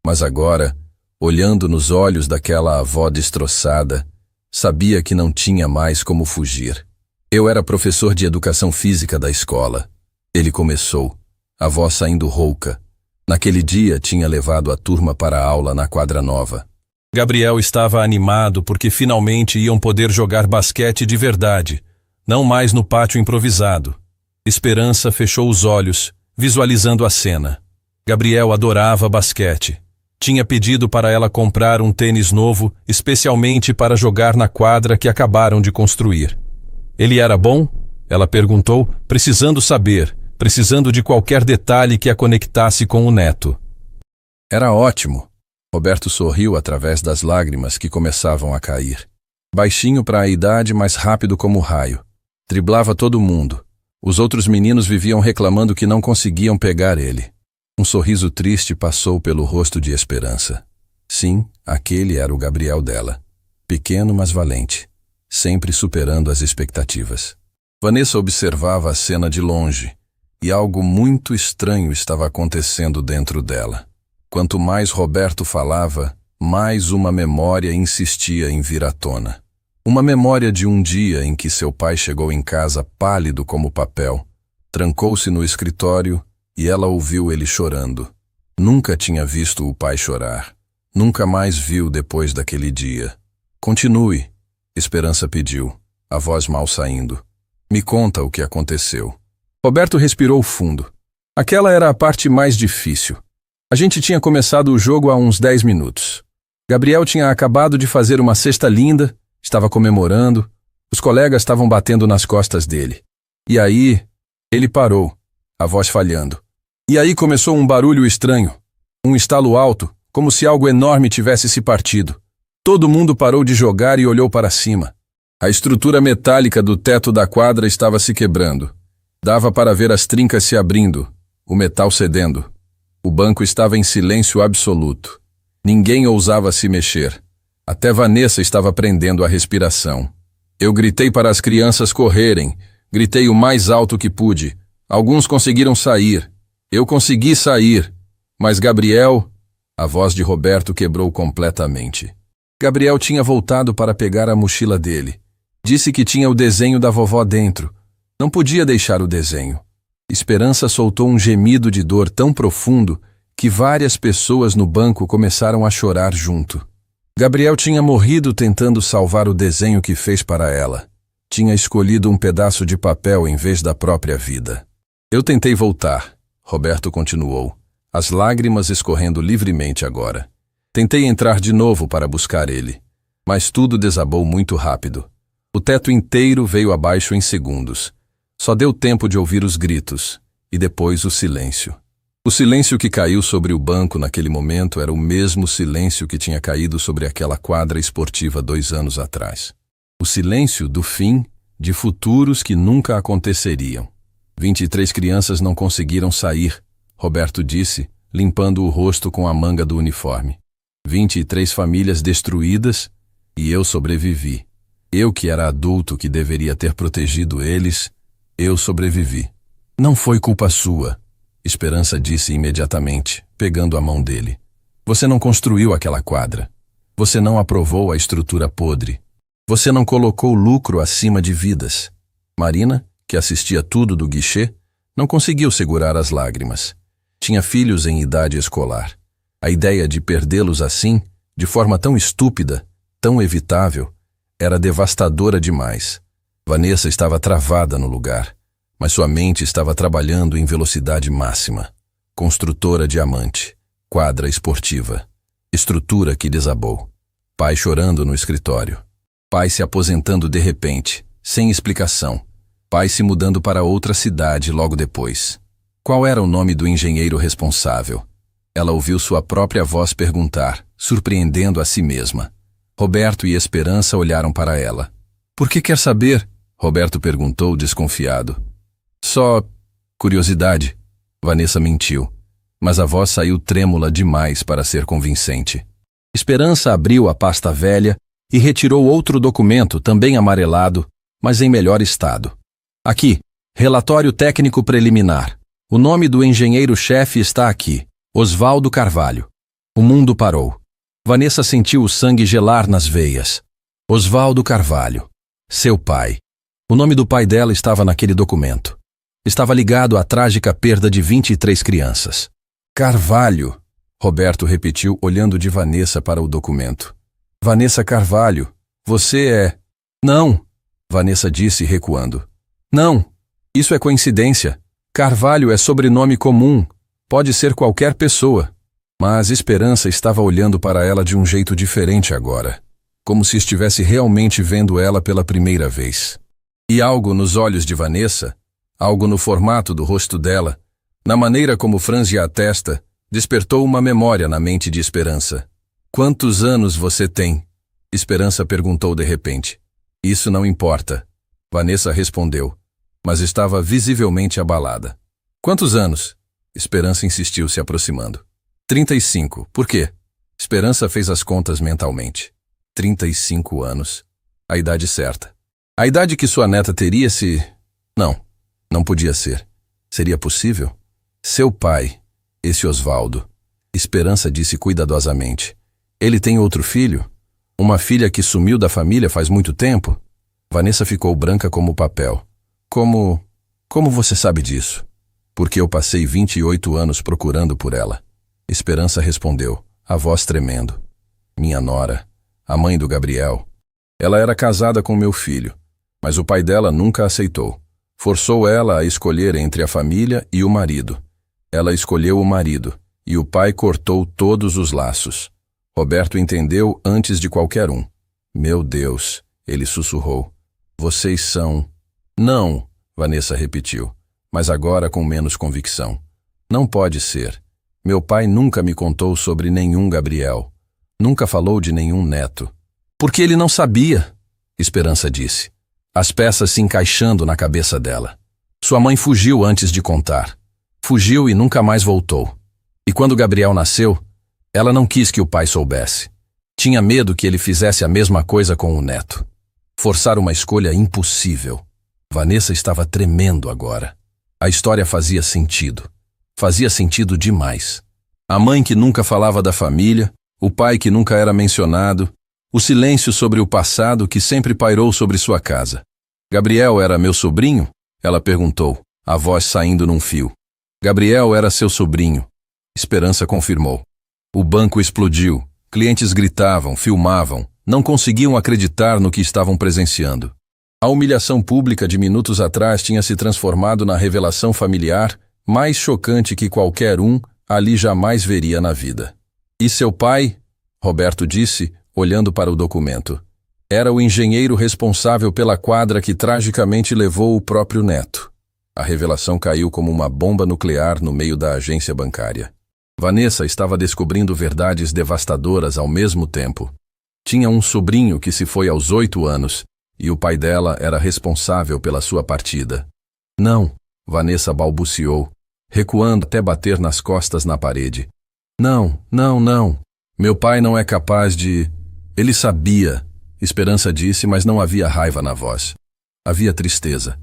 Mas agora, olhando nos olhos daquela avó destroçada, sabia que não tinha mais como fugir. Eu era professor de educação física da escola. Ele começou, a voz saindo rouca. Naquele dia tinha levado a turma para a aula na quadra nova. Gabriel estava animado porque finalmente iam poder jogar basquete de verdade, não mais no pátio improvisado. Esperança fechou os olhos, visualizando a cena. Gabriel adorava basquete. Tinha pedido para ela comprar um tênis novo, especialmente para jogar na quadra que acabaram de construir. Ele era bom? Ela perguntou, precisando saber, precisando de qualquer detalhe que a conectasse com o neto. Era ótimo. Roberto sorriu através das lágrimas que começavam a cair. Baixinho para a idade, mas rápido como raio. Driblava todo mundo. Os outros meninos viviam reclamando que não conseguiam pegar ele. Um sorriso triste passou pelo rosto de Esperança. Sim, aquele era o Gabriel dela. Pequeno, mas valente. Sempre superando as expectativas. Vanessa observava a cena de longe, e algo muito estranho estava acontecendo dentro dela. Quanto mais Roberto falava, mais uma memória insistia em vir à tona. Uma memória de um dia em que seu pai chegou em casa pálido como papel, trancou-se no escritório e ela ouviu ele chorando. Nunca tinha visto o pai chorar. Nunca mais viu depois daquele dia. Continue, Esperança pediu, a voz mal saindo. Me conta o que aconteceu. Roberto respirou fundo. Aquela era a parte mais difícil. A gente tinha começado o jogo há uns 10 minutos. Gabriel tinha acabado de fazer uma cesta linda, estava comemorando, os colegas estavam batendo nas costas dele. E aí, ele parou, a voz falhando. E aí começou um barulho estranho, um estalo alto, como se algo enorme tivesse se partido. Todo mundo parou de jogar e olhou para cima. A estrutura metálica do teto da quadra estava se quebrando. Dava para ver as trincas se abrindo, o metal cedendo. O banco estava em silêncio absoluto. Ninguém ousava se mexer. Até Vanessa estava prendendo a respiração. Eu gritei para as crianças correrem. Gritei o mais alto que pude. Alguns conseguiram sair. Eu consegui sair. Mas Gabriel... A voz de Roberto quebrou completamente. Gabriel tinha voltado para pegar a mochila dele. Disse que tinha o desenho da vovó dentro. Não podia deixar o desenho. Esperança soltou um gemido de dor tão profundo que várias pessoas no banco começaram a chorar junto. Gabriel tinha morrido tentando salvar o desenho que fez para ela. Tinha escolhido um pedaço de papel em vez da própria vida. Eu tentei voltar, Roberto continuou, as lágrimas escorrendo livremente agora. Tentei entrar de novo para buscar ele, mas tudo desabou muito rápido. O teto inteiro veio abaixo em segundos. Só deu tempo de ouvir os gritos, e depois o silêncio. O silêncio que caiu sobre o banco naquele momento era o mesmo silêncio que tinha caído sobre aquela quadra esportiva 2 anos atrás. O silêncio do fim de futuros que nunca aconteceriam. 23 crianças não conseguiram sair, Roberto disse, limpando o rosto com a manga do uniforme. 23 famílias destruídas e eu sobrevivi. Eu que era adulto que deveria ter protegido eles, eu sobrevivi. Não foi culpa sua, Esperança disse imediatamente, pegando a mão dele. Você não construiu aquela quadra. Você não aprovou a estrutura podre. Você não colocou lucro acima de vidas. Marina, que assistia tudo do guichê, não conseguiu segurar as lágrimas. Tinha filhos em idade escolar. A ideia de perdê-los assim, de forma tão estúpida, tão evitável, era devastadora demais. Vanessa estava travada no lugar, mas sua mente estava trabalhando em velocidade máxima. Construtora diamante, quadra esportiva, estrutura que desabou. Pai chorando no escritório. Pai se aposentando de repente, sem explicação. Pai se mudando para outra cidade logo depois. Qual era o nome do engenheiro responsável? Ela ouviu sua própria voz perguntar, surpreendendo a si mesma. Roberto e Esperança olharam para ela. Por que quer saber? Roberto perguntou, desconfiado. Só curiosidade. Vanessa mentiu, mas a voz saiu trêmula demais para ser convincente. Esperança abriu a pasta velha e retirou outro documento, também amarelado, mas em melhor estado. Aqui, relatório técnico preliminar. O nome do engenheiro-chefe está aqui, Osvaldo Carvalho. O mundo parou. Vanessa sentiu o sangue gelar nas veias. Osvaldo Carvalho. Seu pai. O nome do pai dela estava naquele documento. Estava ligado à trágica perda de 23 crianças. Carvalho, Roberto repetiu, olhando de Vanessa para o documento. Vanessa Carvalho, você é... Não, Vanessa disse, recuando. Não, isso é coincidência. Carvalho é sobrenome comum, pode ser qualquer pessoa. Mas Esperança estava olhando para ela de um jeito diferente agora, como se estivesse realmente vendo ela pela primeira vez. E algo nos olhos de Vanessa, algo no formato do rosto dela, na maneira como franzia a testa, despertou uma memória na mente de Esperança. Quantos anos você tem? Esperança perguntou de repente. Isso não importa, Vanessa respondeu, mas estava visivelmente abalada. Quantos anos? Esperança insistiu, se aproximando. 35. Por quê? Esperança fez as contas mentalmente. 35 anos. A idade certa. A idade que sua neta teria se... Não podia ser. Seria possível? Seu pai, esse Osvaldo. Esperança disse cuidadosamente. Ele tem outro filho? Uma filha que sumiu da família faz muito tempo? Vanessa ficou branca como papel. Como você sabe disso? Porque eu passei 28 anos procurando por ela. Esperança respondeu, a voz tremendo. Minha nora, a mãe do Gabriel. Ela era casada com meu filho, mas o pai dela nunca aceitou. Forçou ela a escolher entre a família e o marido. Ela escolheu o marido, e o pai cortou todos os laços. Roberto entendeu antes de qualquer um. Meu Deus, ele sussurrou. Vocês são... Não, Vanessa repetiu, mas agora com menos convicção. Não pode ser. Meu pai nunca me contou sobre nenhum Gabriel. Nunca falou de nenhum neto. Porque ele não sabia, Esperança disse. As peças se encaixando na cabeça dela. Sua mãe fugiu antes de contar. Fugiu e nunca mais voltou. E quando Gabriel nasceu, ela não quis que o pai soubesse. Tinha medo que ele fizesse a mesma coisa com o neto. Forçar uma escolha impossível. Vanessa estava tremendo agora. A história fazia sentido. Fazia sentido demais. A mãe que nunca falava da família, o pai que nunca era mencionado, o silêncio sobre o passado que sempre pairou sobre sua casa. Gabriel era meu sobrinho? Ela perguntou, a voz saindo num fio. Gabriel era seu sobrinho. Esperança confirmou. O banco explodiu. Clientes gritavam, filmavam, não conseguiam acreditar no que estavam presenciando. A humilhação pública de minutos atrás tinha se transformado na revelação familiar mais chocante que qualquer um ali jamais veria na vida. E seu pai? Roberto disse, olhando para o documento. Era o engenheiro responsável pela quadra que tragicamente levou o próprio neto. A revelação caiu como uma bomba nuclear no meio da agência bancária. Vanessa estava descobrindo verdades devastadoras ao mesmo tempo. Tinha um sobrinho que se foi aos 8 anos, e o pai dela era responsável pela sua partida. Não, Vanessa balbuciou, recuando até bater nas costas na parede. Não, não, não. Meu pai não é capaz de... Ele sabia, Esperança disse, mas não havia raiva na voz. Havia tristeza.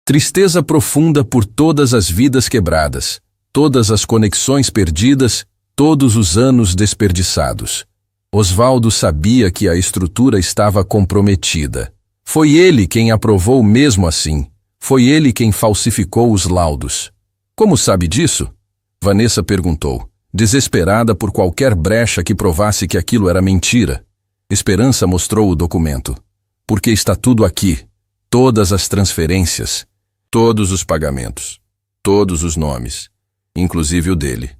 Tristeza profunda por todas as vidas quebradas, todas as conexões perdidas, todos os anos desperdiçados. Osvaldo sabia que a estrutura estava comprometida. Foi ele quem aprovou mesmo assim. Foi ele quem falsificou os laudos. Como sabe disso? Vanessa perguntou, desesperada por qualquer brecha que provasse que aquilo era mentira. Esperança mostrou o documento. Porque está tudo aqui. Todas as transferências. Todos os pagamentos. Todos os nomes. Inclusive o dele.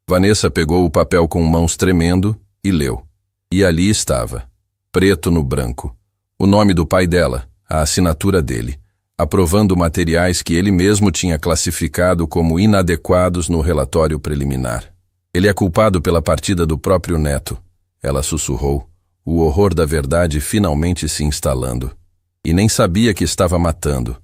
Vanessa pegou o papel com mãos tremendo e leu. E ali estava, preto no branco, o nome do pai dela, a assinatura dele, aprovando materiais que ele mesmo tinha classificado como inadequados no relatório preliminar. Ele é culpado pela partida do próprio neto, ela sussurrou, o horror da verdade finalmente se instalando. E nem sabia que estava matando.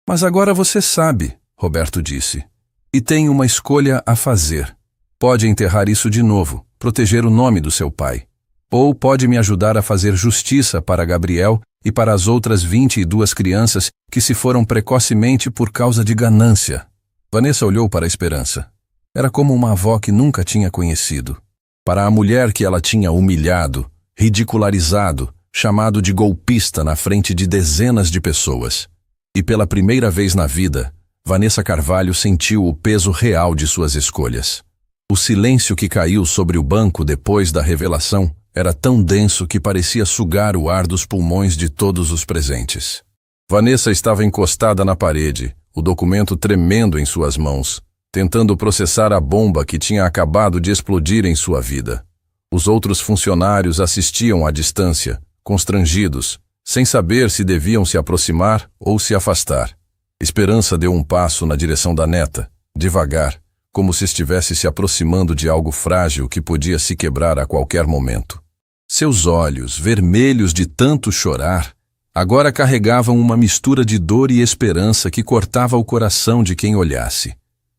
Mas agora você sabe, Roberto disse. E tem uma escolha a fazer. Pode enterrar isso de novo, proteger o nome do seu pai. Ou pode me ajudar a fazer justiça para Gabriel e para as outras 22 crianças que se foram precocemente por causa de ganância. Vanessa olhou para a Esperança. Era como uma avó que nunca tinha conhecido. Para a mulher que ela tinha humilhado, ridicularizado, chamado de golpista na frente de dezenas de pessoas. E pela primeira vez na vida, Vanessa Carvalho sentiu o peso real de suas escolhas. O silêncio que caiu sobre o banco depois da revelação era tão denso que parecia sugar o ar dos pulmões de todos os presentes. Vanessa estava encostada na parede, o documento tremendo em suas mãos, tentando processar a bomba que tinha acabado de explodir em sua vida. Os outros funcionários assistiam à distância, constrangidos, sem saber se deviam se aproximar ou se afastar. Esperança deu um passo na direção da neta, devagar, como se estivesse se aproximando de algo frágil que podia se quebrar a qualquer momento. Seus olhos, vermelhos de tanto chorar, agora carregavam uma mistura de dor e esperança que cortava o coração de quem olhasse.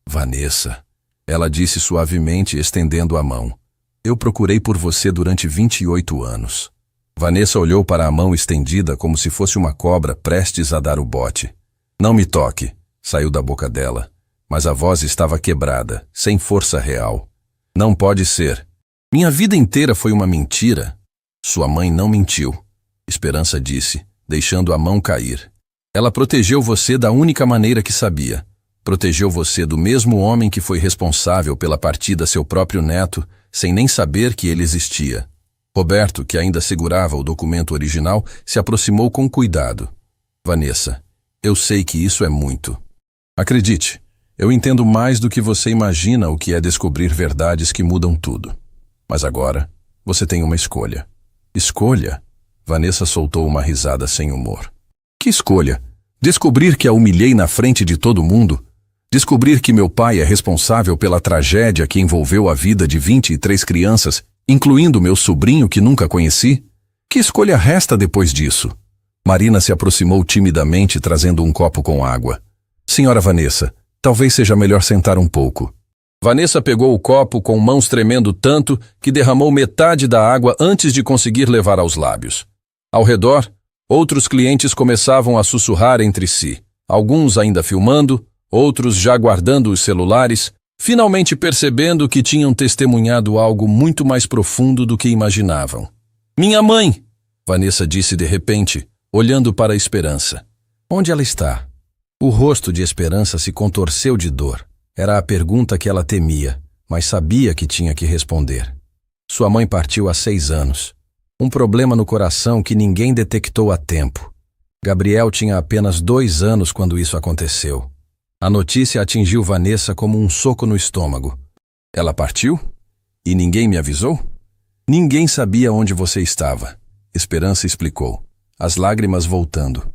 Vanessa, ela disse suavemente, estendendo a mão. Eu procurei por você durante 28 anos. Vanessa olhou para a mão estendida como se fosse uma cobra prestes a dar o bote. Não me toque, saiu da boca dela, mas a voz estava quebrada, sem força real. Não pode ser. Minha vida inteira foi uma mentira. Sua mãe não mentiu, Esperança disse, deixando a mão cair. Ela protegeu você da única maneira que sabia. Protegeu você do mesmo homem que foi responsável pela partida seu próprio neto, sem nem saber que ele existia. Roberto, que ainda segurava o documento original, se aproximou com cuidado. Vanessa, eu sei que isso é muito. Acredite, eu entendo mais do que você imagina o que é descobrir verdades que mudam tudo. Mas agora, você tem uma escolha. Escolha? Vanessa soltou uma risada sem humor. Que escolha? Descobrir que a humilhei na frente de todo mundo? Descobrir que meu pai é responsável pela tragédia que envolveu a vida de 23 crianças, incluindo meu sobrinho que nunca conheci? Que escolha resta depois disso? Marina se aproximou timidamente, trazendo um copo com água. Senhora Vanessa, talvez seja melhor sentar um pouco. Vanessa pegou o copo com mãos tremendo tanto que derramou metade da água antes de conseguir levar aos lábios. Ao redor, outros clientes começavam a sussurrar entre si, alguns ainda filmando, outros já guardando os celulares, finalmente percebendo que tinham testemunhado algo muito mais profundo do que imaginavam. Minha mãe! Vanessa disse de repente, olhando para a Esperança. Onde ela está? O rosto de Esperança se contorceu de dor. Era a pergunta que ela temia, mas sabia que tinha que responder. Sua mãe partiu há 6 anos. Um problema no coração que ninguém detectou a tempo. Gabriel tinha apenas 2 anos quando isso aconteceu. A notícia atingiu Vanessa como um soco no estômago. Ela partiu? E ninguém me avisou? Ninguém sabia onde você estava. Esperança explicou, as lágrimas voltando.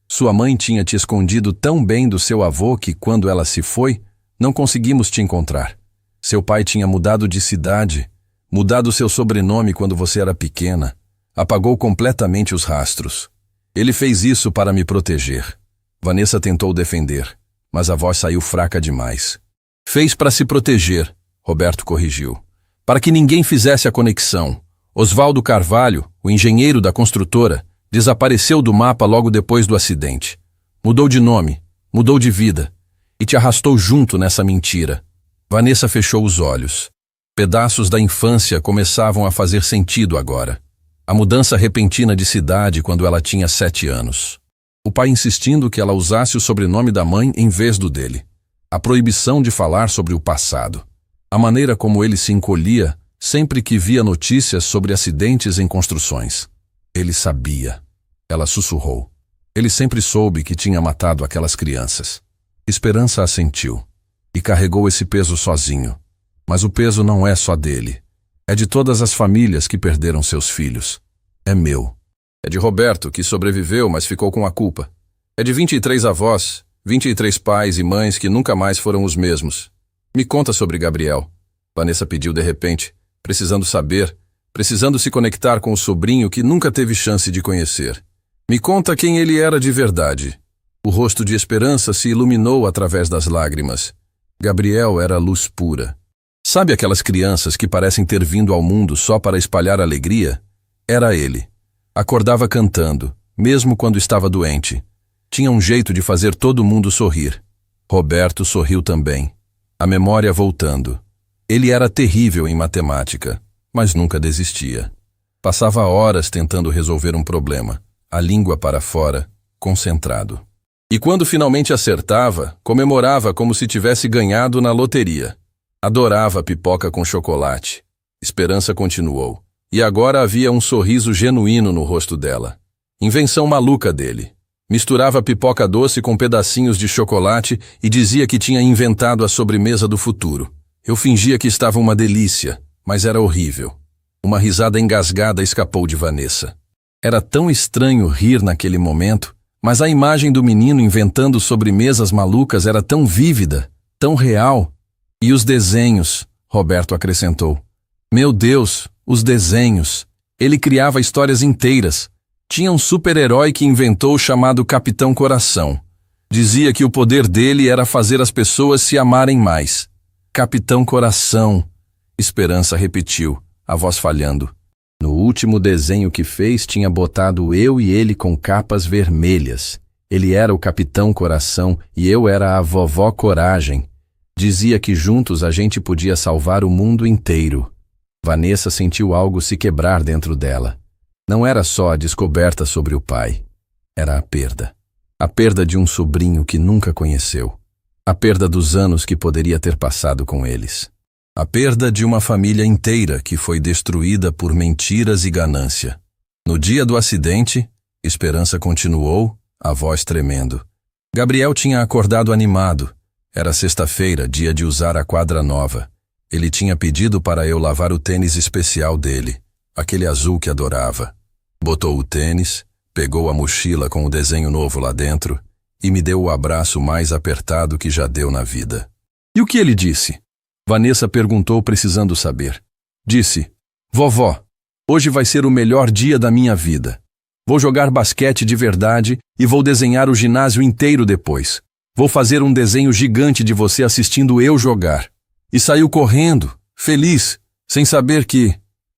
Sua mãe tinha te escondido tão bem do seu avô que, quando ela se foi, não conseguimos te encontrar. Seu pai tinha mudado de cidade, mudado seu sobrenome quando você era pequena, apagou completamente os rastros. Ele fez isso para me proteger. Vanessa tentou defender, mas a voz saiu fraca demais. Fez para se proteger, Roberto corrigiu. Para que ninguém fizesse a conexão. Oswaldo Carvalho, o engenheiro da construtora, desapareceu do mapa logo depois do acidente. Mudou de nome, mudou de vida, e te arrastou junto nessa mentira. Vanessa fechou os olhos. Pedaços da infância começavam a fazer sentido agora. A mudança repentina de cidade quando ela tinha 7 anos. O pai insistindo que ela usasse o sobrenome da mãe em vez do dele. A proibição de falar sobre o passado. A maneira como ele se encolhia sempre que via notícias sobre acidentes em construções. Ele sabia. Ela sussurrou. Ele sempre soube que tinha matado aquelas crianças. Esperança assentiu. E carregou esse peso sozinho. Mas o peso não é só dele. É de todas as famílias que perderam seus filhos. É meu. É de Roberto, que sobreviveu, mas ficou com a culpa. É de 23 avós, 23 pais e mães que nunca mais foram os mesmos. Me conta sobre Gabriel. Vanessa pediu de repente, precisando saber, precisando se conectar com o sobrinho que nunca teve chance de conhecer. Me conta quem ele era de verdade. O rosto de Esperança se iluminou através das lágrimas. Gabriel era luz pura. Sabe aquelas crianças que parecem ter vindo ao mundo só para espalhar alegria? Era ele. Acordava cantando, mesmo quando estava doente. Tinha um jeito de fazer todo mundo sorrir. Roberto sorriu também. A memória voltando. Ele era terrível em matemática, mas nunca desistia. Passava horas tentando resolver um problema, a língua para fora, concentrado. E quando finalmente acertava, comemorava como se tivesse ganhado na loteria. Adorava pipoca com chocolate. Esperança continuou. E agora havia um sorriso genuíno no rosto dela. Invenção maluca dele. Misturava pipoca doce com pedacinhos de chocolate e dizia que tinha inventado a sobremesa do futuro. Eu fingia que estava uma delícia, mas era horrível. Uma risada engasgada escapou de Vanessa. Era tão estranho rir naquele momento, mas a imagem do menino inventando sobremesas malucas era tão vívida, tão real. E os desenhos, Roberto acrescentou. Meu Deus, os desenhos. Ele criava histórias inteiras. Tinha um super-herói que inventou chamado Capitão Coração. Dizia que o poder dele era fazer as pessoas se amarem mais. Capitão Coração. Esperança repetiu, a voz falhando. No último desenho que fez tinha botado eu e ele com capas vermelhas. Ele era o Capitão Coração e eu era a Vovó Coragem. Dizia que juntos a gente podia salvar o mundo inteiro. Vanessa sentiu algo se quebrar dentro dela. Não era só a descoberta sobre o pai. Era a perda. A perda de um sobrinho que nunca conheceu. A perda dos anos que poderia ter passado com eles. A perda de uma família inteira que foi destruída por mentiras e ganância. No dia do acidente, Esperança continuou, a voz tremendo. Gabriel tinha acordado animado. Era sexta-feira, dia de usar a quadra nova. Ele tinha pedido para eu lavar o tênis especial dele, aquele azul que adorava. Botou o tênis, pegou a mochila com o desenho novo lá dentro e me deu o abraço mais apertado que já deu na vida. E o que ele disse? Vanessa perguntou, precisando saber. Disse, vovó, hoje vai ser o melhor dia da minha vida. Vou jogar basquete de verdade e vou desenhar o ginásio inteiro depois. Vou fazer um desenho gigante de você assistindo eu jogar. E saiu correndo, feliz, sem saber que...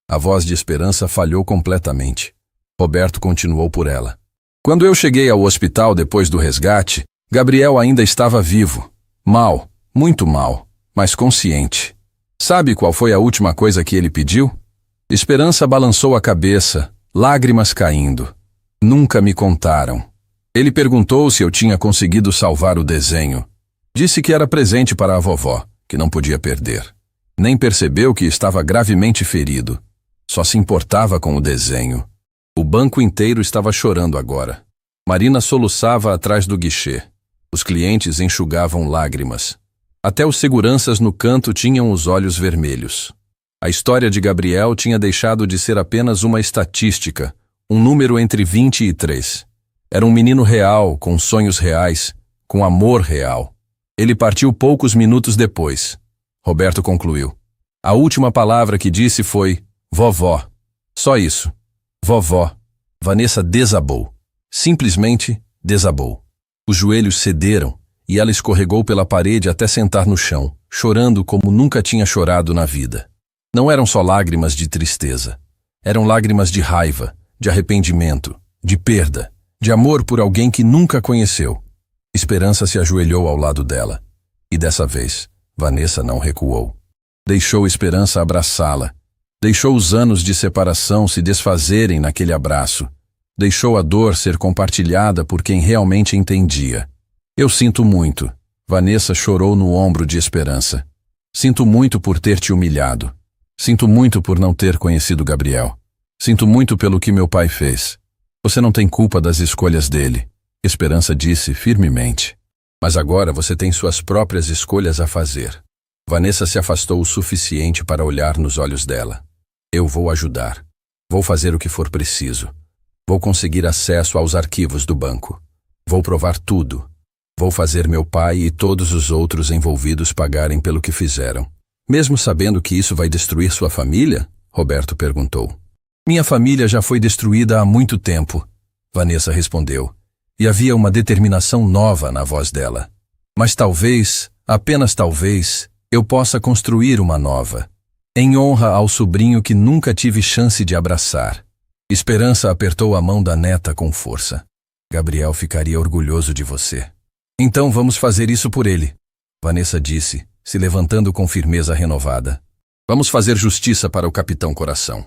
A voz de Esperança falhou completamente. Roberto continuou por ela. Quando eu cheguei ao hospital depois do resgate, Gabriel ainda estava vivo. Mal, muito mal, mas consciente. Sabe qual foi a última coisa que ele pediu? Esperança balançou a cabeça, lágrimas caindo. Nunca me contaram. Ele perguntou se eu tinha conseguido salvar o desenho. Disse que era presente para a vovó, que não podia perder. Nem percebeu que estava gravemente ferido. Só se importava com o desenho. O banco inteiro estava chorando agora. Marina soluçava atrás do guichê. Os clientes enxugavam lágrimas. Até os seguranças no canto tinham os olhos vermelhos. A história de Gabriel tinha deixado de ser apenas uma estatística, um número entre 20 e 3. Era um menino real, com sonhos reais, com amor real. Ele partiu poucos minutos depois. Roberto concluiu. A última palavra que disse foi vovó. Só isso. Vovó. Vanessa desabou. Simplesmente desabou. Os joelhos cederam e ela escorregou pela parede até sentar no chão, chorando como nunca tinha chorado na vida. Não eram só lágrimas de tristeza. Eram lágrimas de raiva, de arrependimento, de perda, de amor por alguém que nunca conheceu. Esperança se ajoelhou ao lado dela. E dessa vez, Vanessa não recuou. Deixou Esperança abraçá-la. Deixou os anos de separação se desfazerem naquele abraço. Deixou a dor ser compartilhada por quem realmente entendia. Eu sinto muito. Vanessa chorou no ombro de Esperança. Sinto muito por ter te humilhado. Sinto muito por não ter conhecido Gabriel. Sinto muito pelo que meu pai fez. Você não tem culpa das escolhas dele, Esperança disse firmemente. Mas agora você tem suas próprias escolhas a fazer. Vanessa se afastou o suficiente para olhar nos olhos dela. Eu vou ajudar. Vou fazer o que for preciso. Vou conseguir acesso aos arquivos do banco. Vou provar tudo. Vou fazer meu pai e todos os outros envolvidos pagarem pelo que fizeram. Mesmo sabendo que isso vai destruir sua família? Roberto perguntou. Minha família já foi destruída há muito tempo, Vanessa respondeu. E havia uma determinação nova na voz dela. Mas talvez, apenas talvez, eu possa construir uma nova. Em honra ao sobrinho que nunca tive chance de abraçar. Esperança apertou a mão da neta com força. Gabriel ficaria orgulhoso de você. Então vamos fazer isso por ele, Vanessa disse, se levantando com firmeza renovada. Vamos fazer justiça para o Capitão Coração.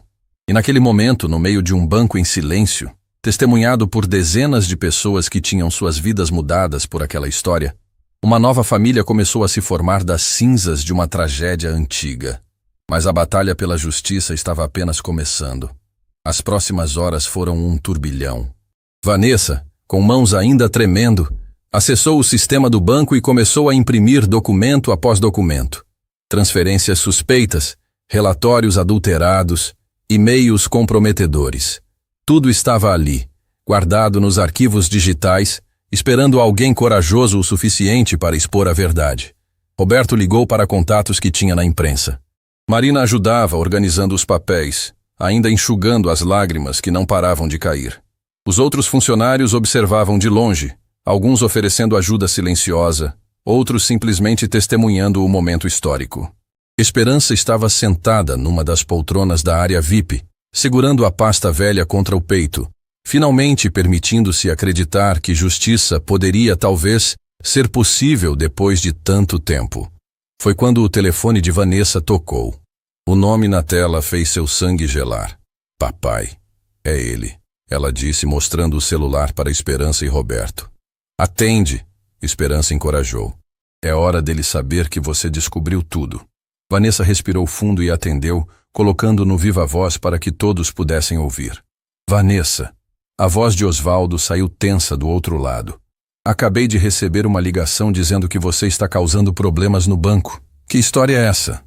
E naquele momento, no meio de um banco em silêncio, testemunhado por dezenas de pessoas que tinham suas vidas mudadas por aquela história, uma nova família começou a se formar das cinzas de uma tragédia antiga. Mas a batalha pela justiça estava apenas começando. As próximas horas foram um turbilhão. Vanessa, com mãos ainda tremendo, acessou o sistema do banco e começou a imprimir documento após documento. Transferências suspeitas, relatórios adulterados, e-mails comprometedores. Tudo estava ali, guardado nos arquivos digitais, esperando alguém corajoso o suficiente para expor a verdade. Roberto ligou para contatos que tinha na imprensa. Marina ajudava organizando os papéis, ainda enxugando as lágrimas que não paravam de cair. Os outros funcionários observavam de longe, alguns oferecendo ajuda silenciosa, outros simplesmente testemunhando o momento histórico. Esperança estava sentada numa das poltronas da área VIP, segurando a pasta velha contra o peito, finalmente permitindo-se acreditar que justiça poderia, talvez, ser possível depois de tanto tempo. Foi quando o telefone de Vanessa tocou. O nome na tela fez seu sangue gelar. Papai. É ele, ela disse, mostrando o celular para Esperança e Roberto. Atende, Esperança encorajou. É hora dele saber que você descobriu tudo. Vanessa respirou fundo e atendeu, colocando no viva voz para que todos pudessem ouvir. Vanessa. A voz de Osvaldo saiu tensa do outro lado. Acabei de receber uma ligação dizendo que você está causando problemas no banco. Que história é essa?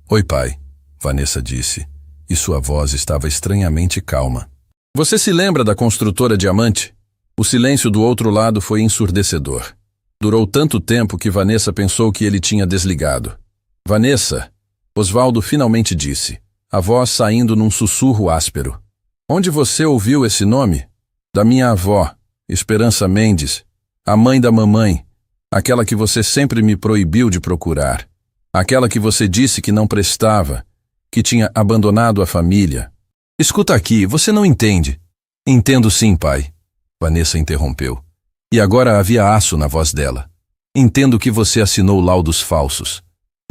Oi, pai, Vanessa disse, e sua voz estava estranhamente calma. Você se lembra da construtora Diamante? O silêncio do outro lado foi ensurdecedor. Durou tanto tempo que Vanessa pensou que ele tinha desligado. Vanessa, Osvaldo finalmente disse, a voz saindo num sussurro áspero. Onde você ouviu esse nome? Da minha avó, Esperança Mendes, a mãe da mamãe, aquela que você sempre me proibiu de procurar, aquela que você disse que não prestava, que tinha abandonado a família. Escuta aqui, você não entende. Entendo sim, pai, Vanessa interrompeu. E agora havia aço na voz dela. Entendo que você assinou laudos falsos.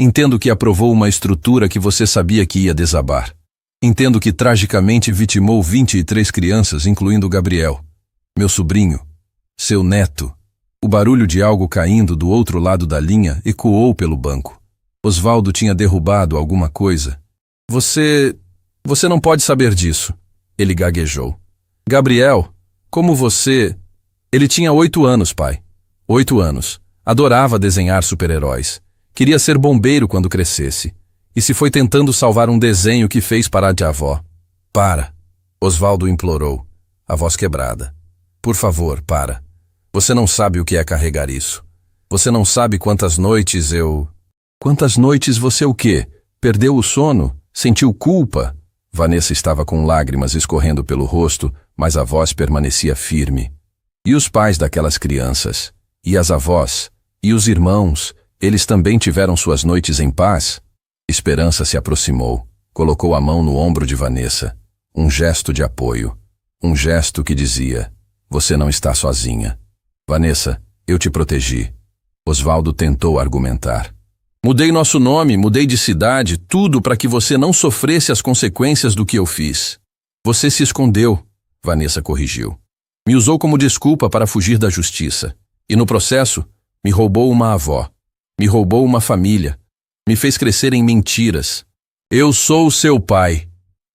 Entendo que aprovou uma estrutura que você sabia que ia desabar. Entendo que tragicamente vitimou 23 crianças, incluindo Gabriel, meu sobrinho, seu neto. O barulho de algo caindo do outro lado da linha ecoou pelo banco. Osvaldo tinha derrubado alguma coisa. Você não pode saber disso, ele gaguejou. Gabriel, como você... Ele tinha 8 anos, pai. 8 anos. Adorava desenhar super-heróis. Queria ser bombeiro quando crescesse. E se foi tentando salvar um desenho que fez parar de avó. Para, Osvaldo implorou, a voz quebrada. Por favor, para. Você não sabe o que é carregar isso. Você não sabe quantas noites eu... Quantas noites você o quê? Perdeu o sono? Sentiu culpa? Vanessa estava com lágrimas escorrendo pelo rosto, mas a voz permanecia firme. E os pais daquelas crianças? E as avós? E os irmãos? Eles também tiveram suas noites em paz? Esperança se aproximou, colocou a mão no ombro de Vanessa. Um gesto de apoio. Um gesto que dizia: você não está sozinha. Vanessa, eu te protegi. Osvaldo tentou argumentar. Mudei nosso nome, mudei de cidade, tudo para que você não sofresse as consequências do que eu fiz. Você se escondeu, Vanessa corrigiu. Me usou como desculpa para fugir da justiça. E no processo, me roubou uma avó. Me roubou uma família. Me fez crescer em mentiras. Eu sou seu pai.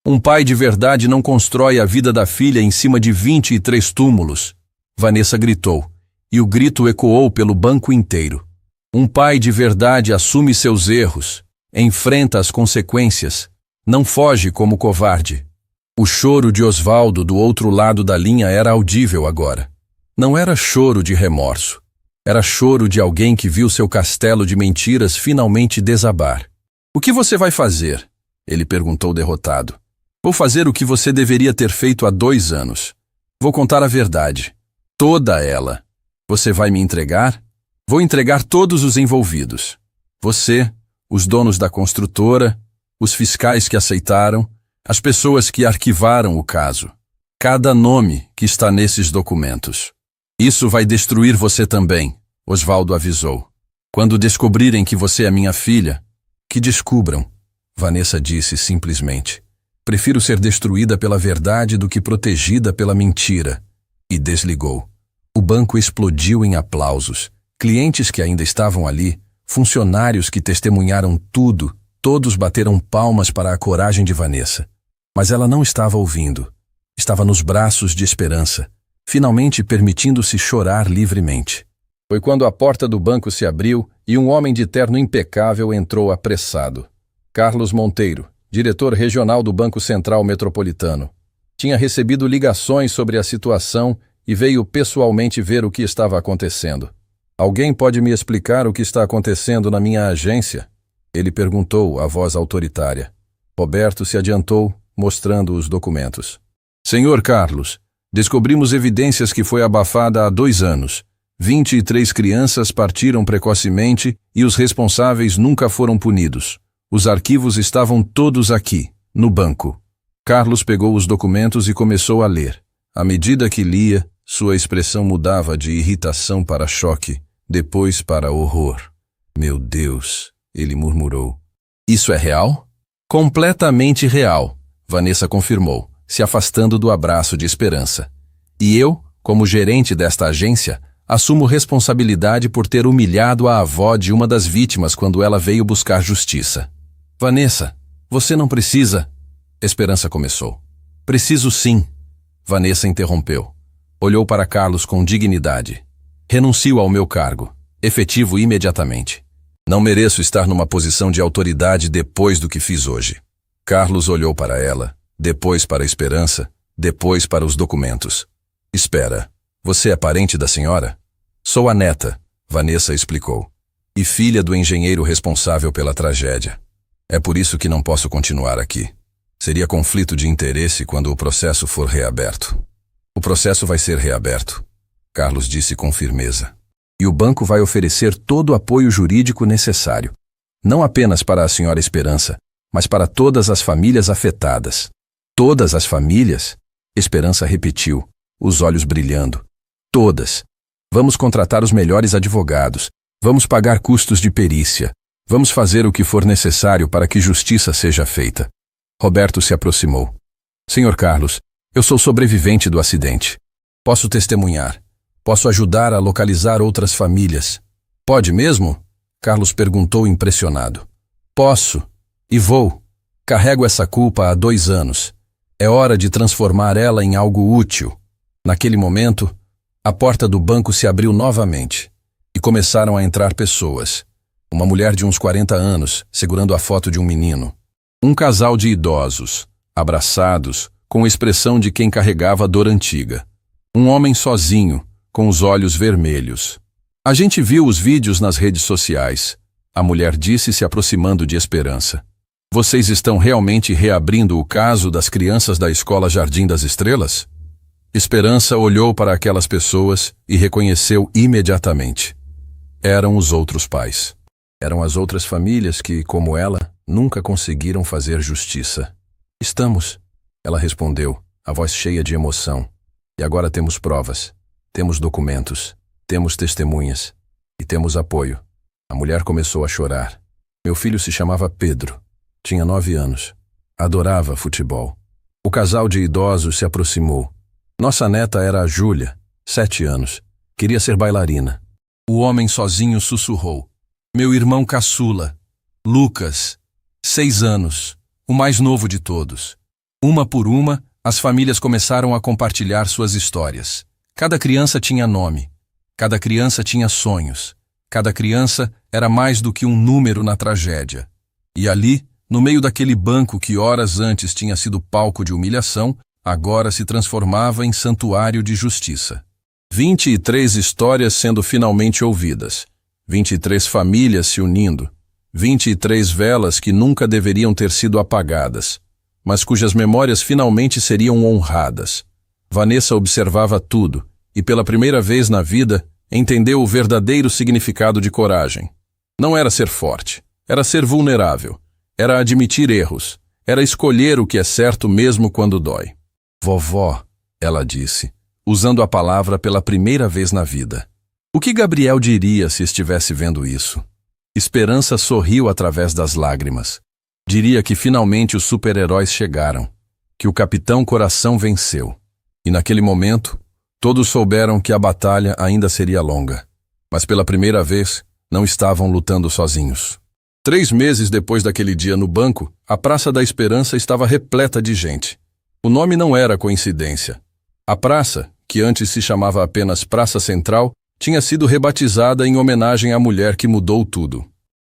Um pai de verdade não constrói a vida da filha em cima de 23 túmulos. Vanessa gritou, e o grito ecoou pelo banco inteiro. Um pai de verdade assume seus erros, enfrenta as consequências, não foge como covarde. O choro de Osvaldo do outro lado da linha era audível agora. Não era choro de remorso. Era choro de alguém que viu seu castelo de mentiras finalmente desabar. O que você vai fazer? Ele perguntou derrotado. Vou fazer o que você deveria ter feito há 2 anos. Vou contar a verdade. Toda ela. Você vai me entregar? Vou entregar todos os envolvidos. Você, os donos da construtora, os fiscais que aceitaram, as pessoas que arquivaram o caso. Cada nome que está nesses documentos. Isso vai destruir você também, Osvaldo avisou. Quando descobrirem que você é minha filha, que descubram, Vanessa disse simplesmente. Prefiro ser destruída pela verdade do que protegida pela mentira. E desligou. O banco explodiu em aplausos. Clientes que ainda estavam ali, funcionários que testemunharam tudo, todos bateram palmas para a coragem de Vanessa. Mas ela não estava ouvindo. Estava nos braços de Esperança, finalmente permitindo-se chorar livremente. Foi quando a porta do banco se abriu e um homem de terno impecável entrou apressado. Carlos Monteiro, diretor regional do Banco Central Metropolitano. Tinha recebido ligações sobre a situação e veio pessoalmente ver o que estava acontecendo. Alguém pode me explicar o que está acontecendo na minha agência? Ele perguntou, a voz autoritária. Roberto se adiantou, mostrando os documentos. Senhor Carlos, descobrimos evidências que foi abafada há 2 anos. 23 crianças partiram precocemente e os responsáveis nunca foram punidos. Os arquivos estavam todos aqui, no banco. Carlos pegou os documentos e começou a ler. À medida que lia, sua expressão mudava de irritação para choque, depois para horror. Meu Deus, ele murmurou. Isso é real? Completamente real, Vanessa confirmou, se afastando do abraço de Esperança. E eu, como gerente desta agência, assumo responsabilidade por ter humilhado a avó de uma das vítimas quando ela veio buscar justiça. Vanessa, você não precisa... Esperança começou. Preciso sim. Vanessa interrompeu. Olhou para Carlos com dignidade. Renuncio ao meu cargo. Efetivo imediatamente. Não mereço estar numa posição de autoridade depois do que fiz hoje. Carlos olhou para ela, depois para a Esperança, depois para os documentos. Espera, você é parente da senhora? Sou a neta, Vanessa explicou. E filha do engenheiro responsável pela tragédia. É por isso que não posso continuar aqui. Seria conflito de interesse quando o processo for reaberto. O processo vai ser reaberto, Carlos disse com firmeza. E o banco vai oferecer todo o apoio jurídico necessário. Não apenas para a senhora Esperança, mas para todas as famílias afetadas. Todas as famílias? Esperança repetiu, os olhos brilhando. Todas. Vamos contratar os melhores advogados. Vamos pagar custos de perícia. Vamos fazer o que for necessário para que justiça seja feita. Roberto se aproximou. Senhor Carlos, eu sou sobrevivente do acidente. Posso testemunhar. Posso ajudar a localizar outras famílias. Pode mesmo? Carlos perguntou impressionado. Posso. E vou. Carrego essa culpa há 2 anos. É hora de transformar ela em algo útil. Naquele momento, a porta do banco se abriu novamente e começaram a entrar pessoas. Uma mulher de uns 40 anos, segurando a foto de um menino. Um casal de idosos, abraçados, com expressão de quem carregava dor antiga. Um homem sozinho, com os olhos vermelhos. A gente viu os vídeos nas redes sociais. A mulher disse, se aproximando de Esperança. Vocês estão realmente reabrindo o caso das crianças da escola Jardim das Estrelas? Esperança olhou para aquelas pessoas e reconheceu imediatamente. Eram os outros pais. Eram as outras famílias que, como ela, nunca conseguiram fazer justiça. Estamos, ela respondeu, a voz cheia de emoção. E agora temos provas, temos documentos, temos testemunhas e temos apoio. A mulher começou a chorar. Meu filho se chamava Pedro. Tinha 9 anos. Adorava futebol. O casal de idosos se aproximou. Nossa neta era a Júlia, 7 anos. Queria ser bailarina. O homem sozinho sussurrou. Meu irmão caçula, Lucas, 6 anos, o mais novo de todos. Uma por uma, as famílias começaram a compartilhar suas histórias. Cada criança tinha nome. Cada criança tinha sonhos. Cada criança era mais do que um número na tragédia. E ali, no meio daquele banco que horas antes tinha sido palco de humilhação, agora se transformava em santuário de justiça. 23 histórias sendo finalmente ouvidas. 23 famílias se unindo. 23 velas que nunca deveriam ter sido apagadas, mas cujas memórias finalmente seriam honradas. Vanessa observava tudo e, pela primeira vez na vida, entendeu o verdadeiro significado de coragem. Não era ser forte, era ser vulnerável. Era admitir erros. Era escolher o que é certo mesmo quando dói. Vovó, ela disse, usando a palavra pela primeira vez na vida. O que Gabriel diria se estivesse vendo isso? Esperança sorriu através das lágrimas. Diria que finalmente os super-heróis chegaram, que o Capitão Coração venceu. E naquele momento, todos souberam que a batalha ainda seria longa. Mas pela primeira vez, não estavam lutando sozinhos. 3 meses depois daquele dia no banco, a Praça da Esperança estava repleta de gente. O nome não era coincidência. A praça, que antes se chamava apenas Praça Central, tinha sido rebatizada em homenagem à mulher que mudou tudo.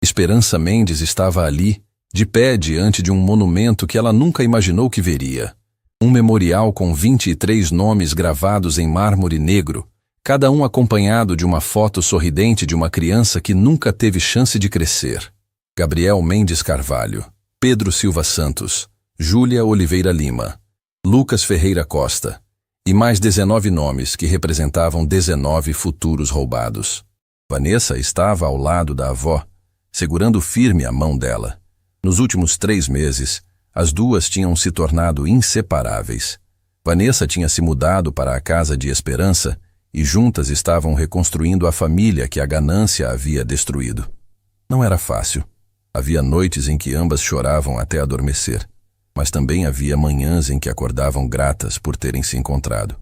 Esperança Mendes estava ali, de pé diante de um monumento que ela nunca imaginou que veria. Um memorial com 23 nomes gravados em mármore negro, cada um acompanhado de uma foto sorridente de uma criança que nunca teve chance de crescer. Gabriel Mendes Carvalho, Pedro Silva Santos, Júlia Oliveira Lima, Lucas Ferreira Costa e mais 19 nomes que representavam 19 futuros roubados. Vanessa estava ao lado da avó, segurando firme a mão dela. Nos últimos 3 meses, as duas tinham se tornado inseparáveis. Vanessa tinha se mudado para a casa de Esperança e juntas estavam reconstruindo a família que a ganância havia destruído. Não era fácil. Havia noites em que ambas choravam até adormecer, mas também havia manhãs em que acordavam gratas por terem se encontrado.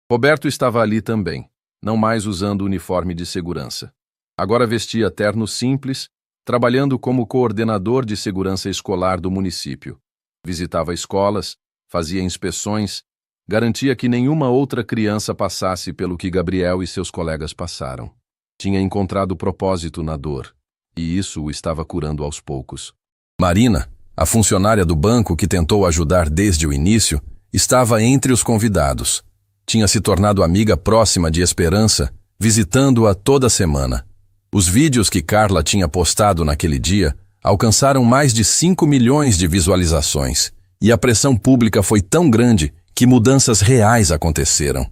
Roberto estava ali também, não mais usando o uniforme de segurança. Agora vestia terno simples, trabalhando como coordenador de segurança escolar do município. Visitava escolas, fazia inspeções, garantia que nenhuma outra criança passasse pelo que Gabriel e seus colegas passaram. Tinha encontrado propósito na dor. E isso o estava curando aos poucos. Marina, a funcionária do banco que tentou ajudar desde o início, estava entre os convidados. Tinha se tornado amiga próxima de Esperança, visitando-a toda semana. Os vídeos que Carla tinha postado naquele dia alcançaram mais de 5 milhões de visualizações, e a pressão pública foi tão grande que mudanças reais aconteceram.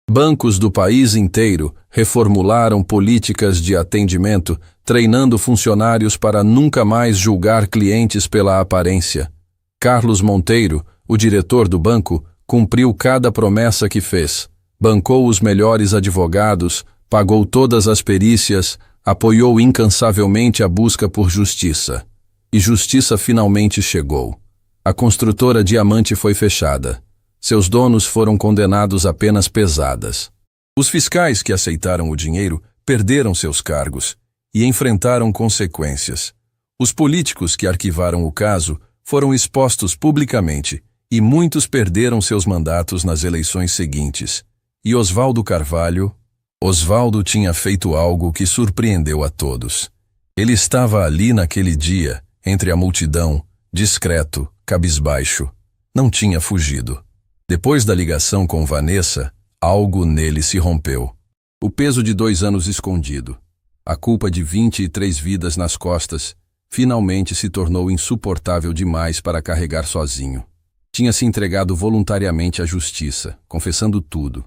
Bancos do país inteiro reformularam políticas de atendimento, treinando funcionários para nunca mais julgar clientes pela aparência. Carlos Monteiro, o diretor do banco, cumpriu cada promessa que fez. Bancou os melhores advogados, pagou todas as perícias, apoiou incansavelmente a busca por justiça. E justiça finalmente chegou. A construtora Diamante foi fechada. Seus donos foram condenados a penas pesadas. Os fiscais que aceitaram o dinheiro perderam seus cargos e enfrentaram consequências. Os políticos que arquivaram o caso foram expostos publicamente e muitos perderam seus mandatos nas eleições seguintes. E Oswaldo Carvalho? Oswaldo tinha feito algo que surpreendeu a todos. Ele estava ali naquele dia, entre a multidão, discreto, cabisbaixo. Não tinha fugido. Depois da ligação com Vanessa, Algo nele se rompeu. O peso de 2 anos escondido, a culpa de 23 vidas nas costas, finalmente se tornou insuportável demais para carregar sozinho. Tinha se entregado voluntariamente à justiça, confessando tudo.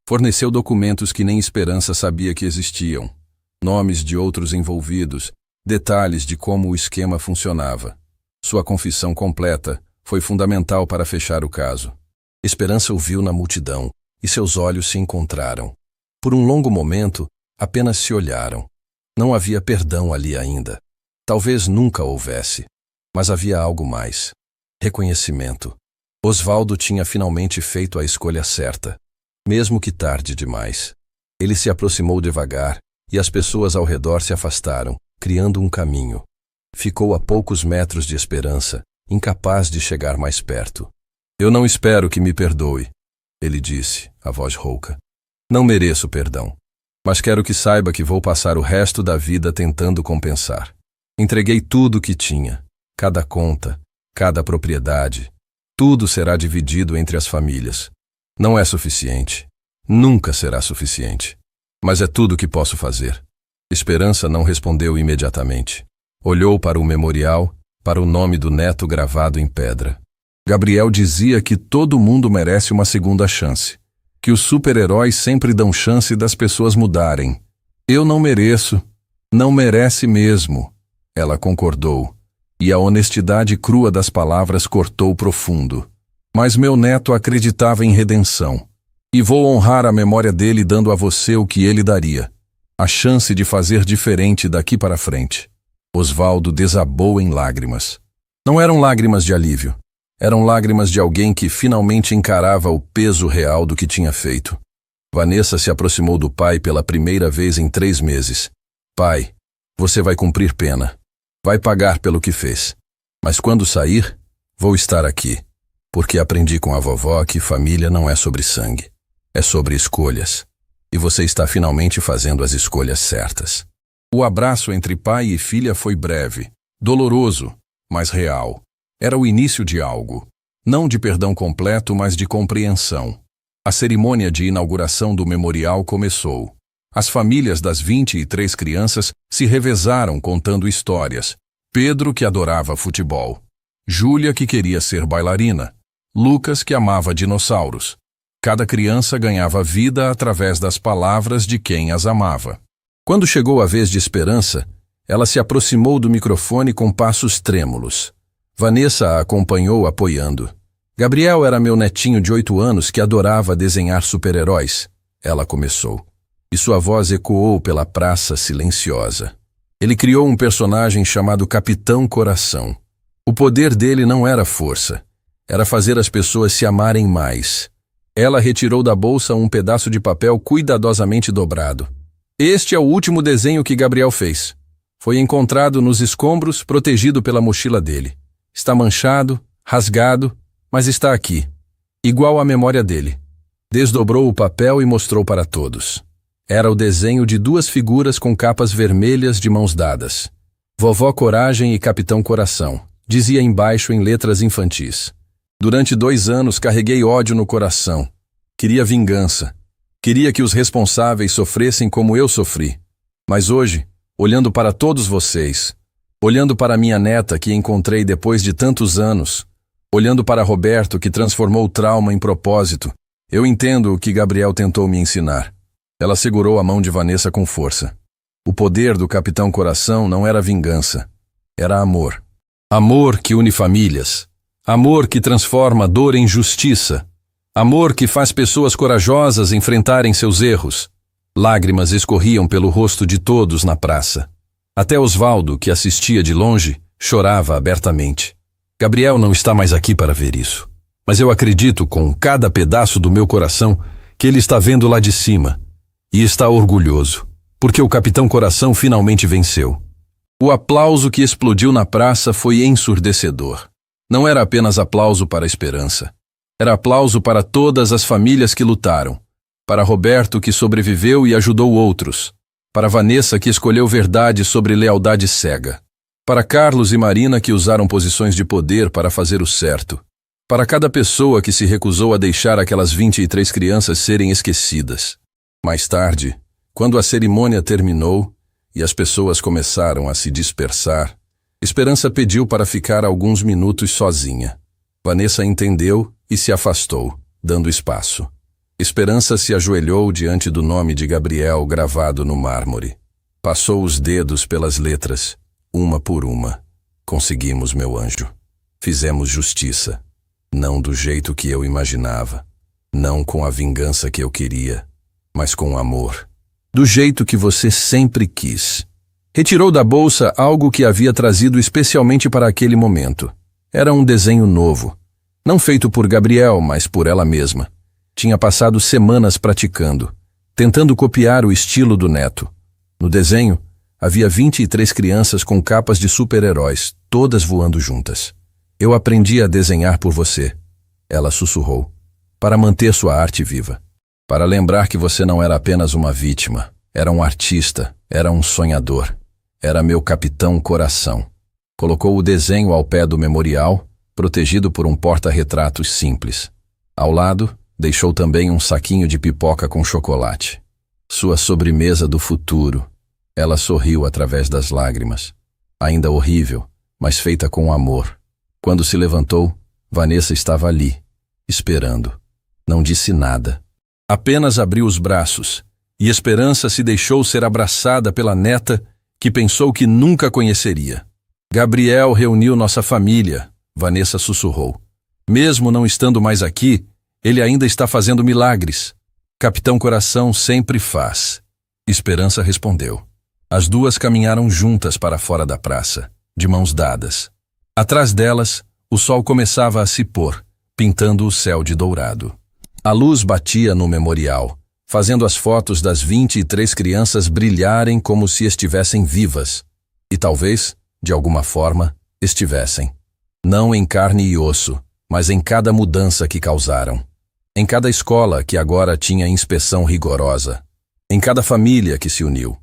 Forneceu documentos que nem Esperança sabia que existiam, nomes de outros envolvidos, detalhes de como o esquema funcionava. Sua confissão completa foi fundamental para fechar o caso. Esperança o viu na multidão e seus olhos se encontraram. Por um longo momento, apenas se olharam. Não havia perdão ali ainda. Talvez nunca houvesse. Mas havia algo mais. Reconhecimento. Osvaldo tinha finalmente feito a escolha certa, mesmo que tarde demais. Ele se aproximou devagar e as pessoas ao redor se afastaram, criando um caminho. Ficou a poucos metros de Esperança, incapaz de chegar mais perto. Eu não espero que me perdoe, ele disse, a voz rouca. Não mereço perdão, mas quero que saiba que vou passar o resto da vida tentando compensar. Entreguei tudo o que tinha, cada conta, cada propriedade. Tudo será dividido entre as famílias. Não é suficiente. Nunca será suficiente. Mas é tudo o que posso fazer. Esperança não respondeu imediatamente. Olhou para o memorial, para o nome do neto gravado em pedra. Gabriel dizia que todo mundo merece uma segunda chance, que os super-heróis sempre dão chance das pessoas mudarem. Eu não mereço. Não merece mesmo. Ela concordou, e a honestidade crua das palavras cortou profundo. Mas meu neto acreditava em redenção, e vou honrar a memória dele dando a você o que ele daria, a chance de fazer diferente daqui para frente. Osvaldo desabou em lágrimas. Não eram lágrimas de alívio. Eram lágrimas de alguém que finalmente encarava o peso real do que tinha feito. Vanessa se aproximou do pai pela primeira vez em 3 meses. Pai, você vai cumprir pena. Vai pagar pelo que fez. Mas quando sair, vou estar aqui. Porque aprendi com a vovó que família não é sobre sangue. É sobre escolhas. E você está finalmente fazendo as escolhas certas. O abraço entre pai e filha foi breve, doloroso, mas real. Era o início de algo. Não de perdão completo, mas de compreensão. A cerimônia de inauguração do memorial começou. As famílias das 23 crianças se revezaram contando histórias. Pedro, que adorava futebol. Júlia, que queria ser bailarina. Lucas, que amava dinossauros. Cada criança ganhava vida através das palavras de quem as amava. Quando chegou a vez de Esperança, ela se aproximou do microfone com passos trêmulos. Vanessa a acompanhou apoiando. Gabriel era meu netinho de 8 anos que adorava desenhar super-heróis. Ela começou. E sua voz ecoou pela praça silenciosa. Ele criou um personagem chamado Capitão Coração. O poder dele não era força. Era fazer as pessoas se amarem mais. Ela retirou da bolsa um pedaço de papel cuidadosamente dobrado. Este é o último desenho que Gabriel fez. Foi encontrado nos escombros, protegido pela mochila dele. Está manchado, rasgado, mas está aqui. Igual à memória dele. Desdobrou o papel e mostrou para todos. Era o desenho de 2 figuras com capas vermelhas de mãos dadas. Vovó Coragem e Capitão Coração, dizia embaixo em letras infantis. Durante 2 anos carreguei ódio no coração. Queria vingança. Queria que os responsáveis sofressem como eu sofri. Mas hoje, olhando para todos vocês, olhando para minha neta que encontrei depois de tantos anos, olhando para Roberto que transformou o trauma em propósito, eu entendo o que Gabriel tentou me ensinar. Ela segurou a mão de Vanessa com força. O poder do Capitão Coração não era vingança. Era amor. Amor que une famílias. Amor que transforma dor em justiça. Amor que faz pessoas corajosas enfrentarem seus erros. Lágrimas escorriam pelo rosto de todos na praça. Até Osvaldo, que assistia de longe, chorava abertamente. Gabriel não está mais aqui para ver isso. Mas eu acredito com cada pedaço do meu coração que ele está vendo lá de cima. E está orgulhoso, porque o Capitão Coração finalmente venceu. O aplauso que explodiu na praça foi ensurdecedor. Não era apenas aplauso para a Esperança. Era aplauso para todas as famílias que lutaram. Para Roberto, que sobreviveu e ajudou outros. Para Vanessa, que escolheu verdade sobre lealdade cega. Para Carlos e Marina, que usaram posições de poder para fazer o certo. Para cada pessoa que se recusou a deixar aquelas 23 crianças serem esquecidas. Mais tarde, quando a cerimônia terminou e as pessoas começaram a se dispersar, Esperança pediu para ficar alguns minutos sozinha. Vanessa entendeu e se afastou, dando espaço. Esperança se ajoelhou diante do nome de Gabriel gravado no mármore. Passou os dedos pelas letras, uma por uma. Conseguimos, meu anjo. Fizemos justiça. Não do jeito que eu imaginava. Não com a vingança que eu queria, mas com amor. Do jeito que você sempre quis. Retirou da bolsa algo que havia trazido especialmente para aquele momento. Era um desenho novo. Não feito por Gabriel, mas por ela mesma. Tinha passado semanas praticando, tentando copiar o estilo do neto. No desenho, havia 23 crianças com capas de super-heróis, todas voando juntas. Eu aprendi a desenhar por você, ela sussurrou, para manter sua arte viva. Para lembrar que você não era apenas uma vítima, era um artista, era um sonhador. Era meu capitão coração. Colocou o desenho ao pé do memorial, protegido por um porta-retratos simples. Ao lado, deixou também um saquinho de pipoca com chocolate. Sua sobremesa do futuro. Ela sorriu através das lágrimas. Ainda horrível, mas feita com amor. Quando se levantou, Vanessa estava ali, esperando. Não disse nada. Apenas abriu os braços, e Esperança se deixou ser abraçada pela neta que pensou que nunca conheceria. Gabriel reuniu nossa família, Vanessa sussurrou. Mesmo não estando mais aqui, ele ainda está fazendo milagres. Capitão Coração sempre faz. Esperança respondeu. As duas caminharam juntas para fora da praça, de mãos dadas. Atrás delas, o sol começava a se pôr, pintando o céu de dourado. A luz batia no memorial, fazendo as fotos das 23 crianças brilharem como se estivessem vivas. E talvez, de alguma forma, estivessem. Não em carne e osso, mas em cada mudança que causaram. Em cada escola que agora tinha inspeção rigorosa. Em cada família que se uniu.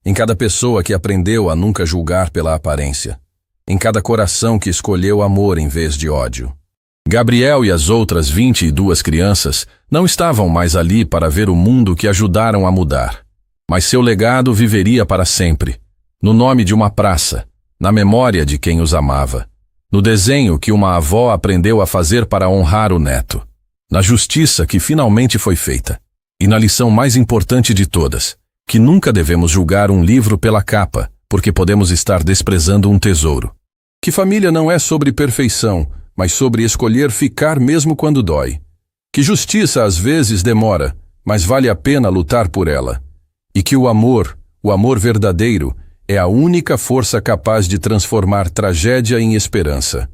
Em cada pessoa que aprendeu a nunca julgar pela aparência. Em cada coração que escolheu amor em vez de ódio. Gabriel e as outras 22 crianças não estavam mais ali para ver o mundo que ajudaram a mudar. Mas seu legado viveria para sempre, no nome de uma praça, na memória de quem os amava, no desenho que uma avó aprendeu a fazer para honrar o neto, na justiça que finalmente foi feita, e na lição mais importante de todas, que nunca devemos julgar um livro pela capa, porque podemos estar desprezando um tesouro. Que família não é sobre perfeição, mas sobre escolher ficar mesmo quando dói. Que justiça às vezes demora, mas vale a pena lutar por ela. E que o amor verdadeiro, é a única força capaz de transformar tragédia em esperança.